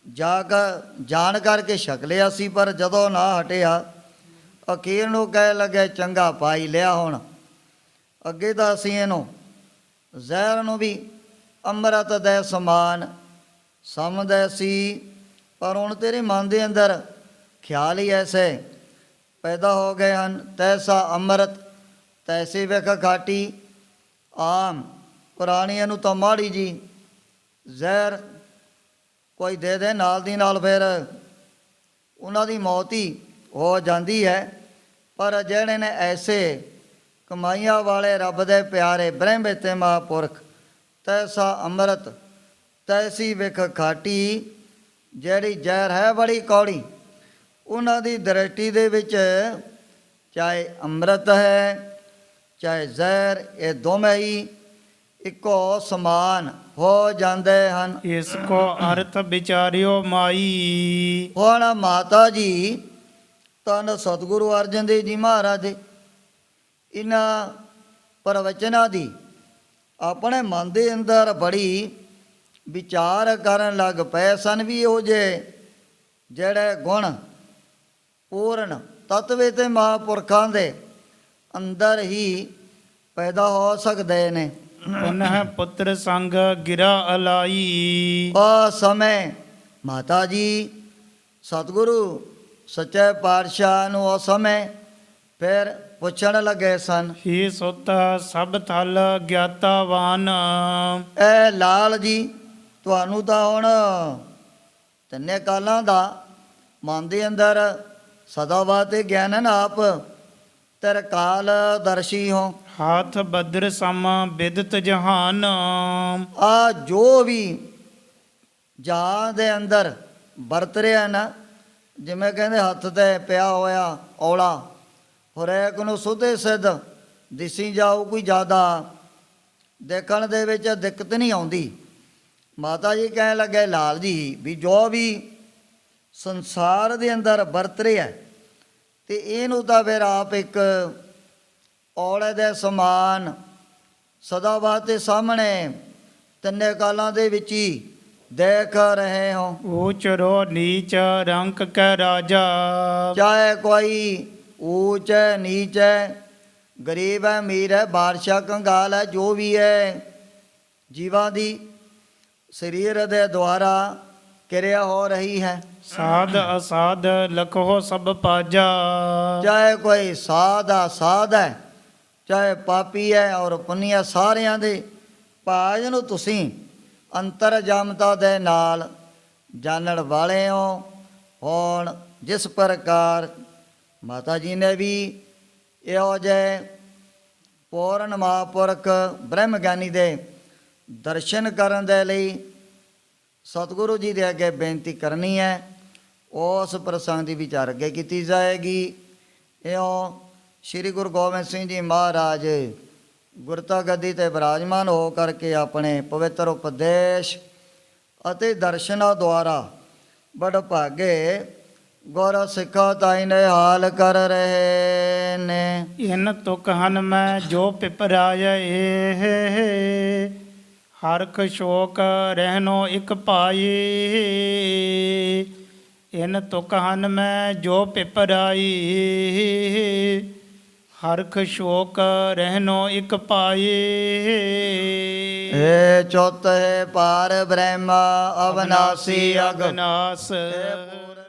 ਜਾਣ ਕਰਕੇ ਛਕ ਲਿਆ ਸੀ, ਪਰ ਜਦੋਂ ਨਾ ਹਟਿਆ ਅਖੀਰ ਨੂੰ ਕਹਿ ਲੱਗੇ ਚੰਗਾ ਪਾਈ ਲਿਆ, ਹੁਣ ਅੱਗੇ ਤਾਂ ਅਸੀਂ ਇਹਨੂੰ ਜ਼ਹਿਰ ਨੂੰ ਵੀ ਅੰਮ੍ਰਿਤ ਦੇ ਸਮਾਨ ਸਮਝਦੇ ਸੀ, ਪਰ ਹੁਣ ਤੇਰੇ ਮਨ ਦੇ ਅੰਦਰ ਖਿਆਲ ਹੀ ਐਸੇ ਪੈਦਾ ਹੋ ਗਏ ਹਨ। ਤੈਸਾ ਅੰਮ੍ਰਿਤ ਤੈਸੀ ਵੇਖ ਖਾਟੀ। ਆਮ ਪੁਰਾਣੀਆਂ ਨੂੰ ਤਾਂ ਮਾੜੀ ਜੀ ਜ਼ਹਿਰ ਕੋਈ ਦੇ ਦੇ ਨਾਲ ਦੀ ਨਾਲ ਫਿਰ ਉਹਨਾਂ ਦੀ ਮੌਤ ਹੀ ਹੋ ਜਾਂਦੀ ਹੈ। ਪਰ ਜਿਹੜੇ ਨੇ ਐਸੇ ਕਮਾਈਆਂ ਵਾਲੇ ਰੱਬ ਦੇ ਪਿਆਰੇ ਬ੍ਰਹਮ ਬੇਤੇ ਮਹਾਂਪੁਰਖ, ਤੈਸਾ ਅੰਮ੍ਰਿਤ ਤੈਸੀ ਵੇਖ ਖਾਟੀ। ਜਿਹੜੀ ਜ਼ਹਿਰ ਹੈ ਬੜੀ ਕੌੜੀ, ਉਹਨਾਂ ਦੀ ਦ੍ਰਿਸ਼ਟੀ ਦੇ ਵਿੱਚ ਚਾਹੇ ਅੰਮ੍ਰਿਤ ਹੈ ਚਾਹੇ ਜ਼ਹਿਰ, ਇਹ ਦੋਵੇਂ ਹੀ ਇੱਕੋ ਸਮਾਨ ਹੋ ਜਾਂਦੇ ਹਨ। ਇਸ ਕੋ ਅਰਥ ਵਿਚਾਰਿਓ ਮਾਈ। ਹੁਣ ਮਾਤਾ ਜੀ ਧੰਨ ਸਤਿਗੁਰੂ ਅਰਜਨ ਦੇਵ ਜੀ ਮਹਾਰਾਜ ਦੇ ਇਹਨਾਂ ਪ੍ਰਵਚਨਾਂ ਦੀ ਆਪਣੇ ਮਨ ਦੇ ਅੰਦਰ ਬੜੀ ਵਿਚਾਰ ਕਰਨ ਲੱਗ ਪਏ ਸਨ ਵੀ ਇਹੋ ਜਿਹੇ ਜਿਹੜੇ ਗੁਣ ਪੂਰਨ ਤਤਵੇ ਤੇ ਮਹਾਂਪੁਰਖਾਂ ਦੇ ਅੰਦਰ ਹੀ ਪੈਦਾ ਹੋ ਸਕਦੇ ਨੇ। ਪੁਨਹ ਪੁੱਤਰ ਸੰਗ ਗਿਰਾ ਅਲਾਈ। ਉਸ ਸਮੇਂ ਮਾਤਾ ਜੀ ਸਤਿਗੁਰੂ ਸੱਚੇ ਪਾਤਸ਼ਾਹ ਨੂੰ ਉਸ ਸਮੇਂ ਫਿਰ ਪੁੱਛਣ ਲੱਗੇ ਸਨ, ਹੀ ਸੁਤ ਸਭ ਥਲ ਗਿਆਤਾਵਾਨ। ਐ ਲਾਲ ਜੀ, ਤੁਹਾਨੂੰ ਤਾਂ ਹੁਣ ਤਿੰਨੇ ਕਾਲਾਂ ਦਾ ਮਨ ਦੇ ਅੰਦਰ ਸਦਾ ਵਾਸਤੇ ਗਿਆਨ ਹੈ ਨਾ, ਆਪ ਤਰਕਾਲ ਦਰਸ਼ੀ ਹੋ। ਹਾਥ ਬਦਰ ਸਮ ਬਿਦਤ ਜਹਾਨ। ਆ ਜੋ ਵੀ ਜਹਾਂ ਦੇ ਅੰਦਰ ਵਰਤ ਰਿਹਾ ਨਾ, ਜਿਵੇਂ ਕਹਿੰਦੇ ਹੱਥ ਤੇ ਪਿਆ ਹੋਇਆ ਔਲਾ, ਹਰੇਕ ਨੂੰ ਸੁਧੇ ਸਿੱਧ ਦਿਸੀ ਜਾਊ, ਕੋਈ ਜ਼ਿਆਦਾ ਦੇਖਣ ਦੇ ਵਿੱਚ ਦਿੱਕਤ ਨਹੀਂ ਆਉਂਦੀ। ਮਾਤਾ ਜੀ ਕਹਿਣ ਲੱਗੇ ਲਾਲ ਜੀ ਵੀ ਜੋ ਵੀ ਸੰਸਾਰ ਦੇ ਅੰਦਰ ਵਰਤ ਰਿਹਾ ਤੇ ਇਹਨੂੰ ਤਾਂ ਫਿਰ ਆਪ ਇੱਕ ਔਲੇ ਦੇ ਸਮਾਨ ਸਦਾ ਵਾਸਤੇ ਸਾਹਮਣੇ ਤਿੰਨੇ ਕਾਲਾਂ ਦੇ ਵਿੱਚ ਹੀ ਦੇਖ ਰਹੇ ਹੋ। ਊਚ ਰੋ ਨੀਚ ਰੰਕ ਕੈ ਰਾਜਾ, ਚਾਹੇ ਕੋਈ ਊਚ ਹੈ ਨੀਚ ਹੈ, ਗਰੀਬ ਹੈ ਅਮੀਰ ਹੈ, ਬਾਦਸ਼ਾਹ ਕੰਗਾਲ ਹੈ, ਜੋ ਵੀ ਹੈ, ਜੀਵਾਂ ਦੀ ਸਰੀਰ ਦੇ ਦੁਆਰਾ ਕਿਰਿਆ ਹੋ ਰਹੀ ਹੈ। ਸਾਧ ਅਸਾਧ ਲਖੋ ਸਭ ਪਾਜਾ, ਚਾਹੇ ਕੋਈ ਸਾਧ ਆ ਸਾਧ ਹੈ, ਚਾਹੇ ਪਾਪੀ ਹੈ ਔਰ ਪੁੰਨਿਆ, ਸਾਰਿਆਂ ਦੇ ਭਾਜ ਨੂੰ ਤੁਸੀਂ ਅੰਤਰਜਾਮਤਾ ਦੇ ਨਾਲ ਜਾਣਨ ਵਾਲੇ ਹੋ। ਹੁਣ ਜਿਸ ਪ੍ਰਕਾਰ ਮਾਤਾ ਜੀ ਨੇ ਵੀ ਇਹੋ ਜਿਹੇ ਪੂਰਨ ਮਹਾਂਪੁਰਖ ਬ੍ਰਹਮ ਗਿਆਨੀ ਦੇ ਦਰਸ਼ਨ ਕਰਨ ਦੇ ਲਈ ਸਤਿਗੁਰੂ ਜੀ ਦੇ ਅੱਗੇ ਬੇਨਤੀ ਕਰਨੀ ਹੈ, ਉਸ ਪ੍ਰਸੰਗ ਦੀ ਵਿਚਾਰ ਅੱਗੇ ਕੀਤੀ ਜਾਏਗੀ। ਇਉਂ ਸ੍ਰੀ ਗੁਰੂ ਗੋਬਿੰਦ ਸਿੰਘ ਜੀ ਮਹਾਰਾਜ ਗੁਰਤਾ ਗੱਦੀ 'ਤੇ ਬਿਰਾਜਮਾਨ ਹੋ ਕਰਕੇ ਆਪਣੇ ਪਵਿੱਤਰ ਉਪਦੇਸ਼ ਅਤੇ ਦਰਸ਼ਨਾਂ ਦੁਆਰਾ ਵਡਭਾਗੇ ਗੁਰ ਸਿੱਖਾਂ ਤਾਈ ਨੇ ਹਾਲ ਕਰ ਰਹੇ ਨੇ। ਇਨ ਤੁਕ ਹਨ ਮੈਂ ਜੋ ਪਿਪਰਾਇ ਹਰਖ ਸ਼ੋਕ ਰਹਿਨੋ ਇਕ ਪਾਈ, ਇਨ ਤੁਕ ਹਨ ਮੈਂ ਜੋ ਪਿਪਰਾਈ ਹਰਖ ਸ਼ੋਕ ਰਹਿਨੋ ਇਕ ਪਾਈ। ਏ ਚੌਥੇ ਪਾਰ ਬ੍ਰਹਮ ਅਵਨਾਸੀ ਅਗ ਅਗਨਾਸ ਏ ਪੂਰ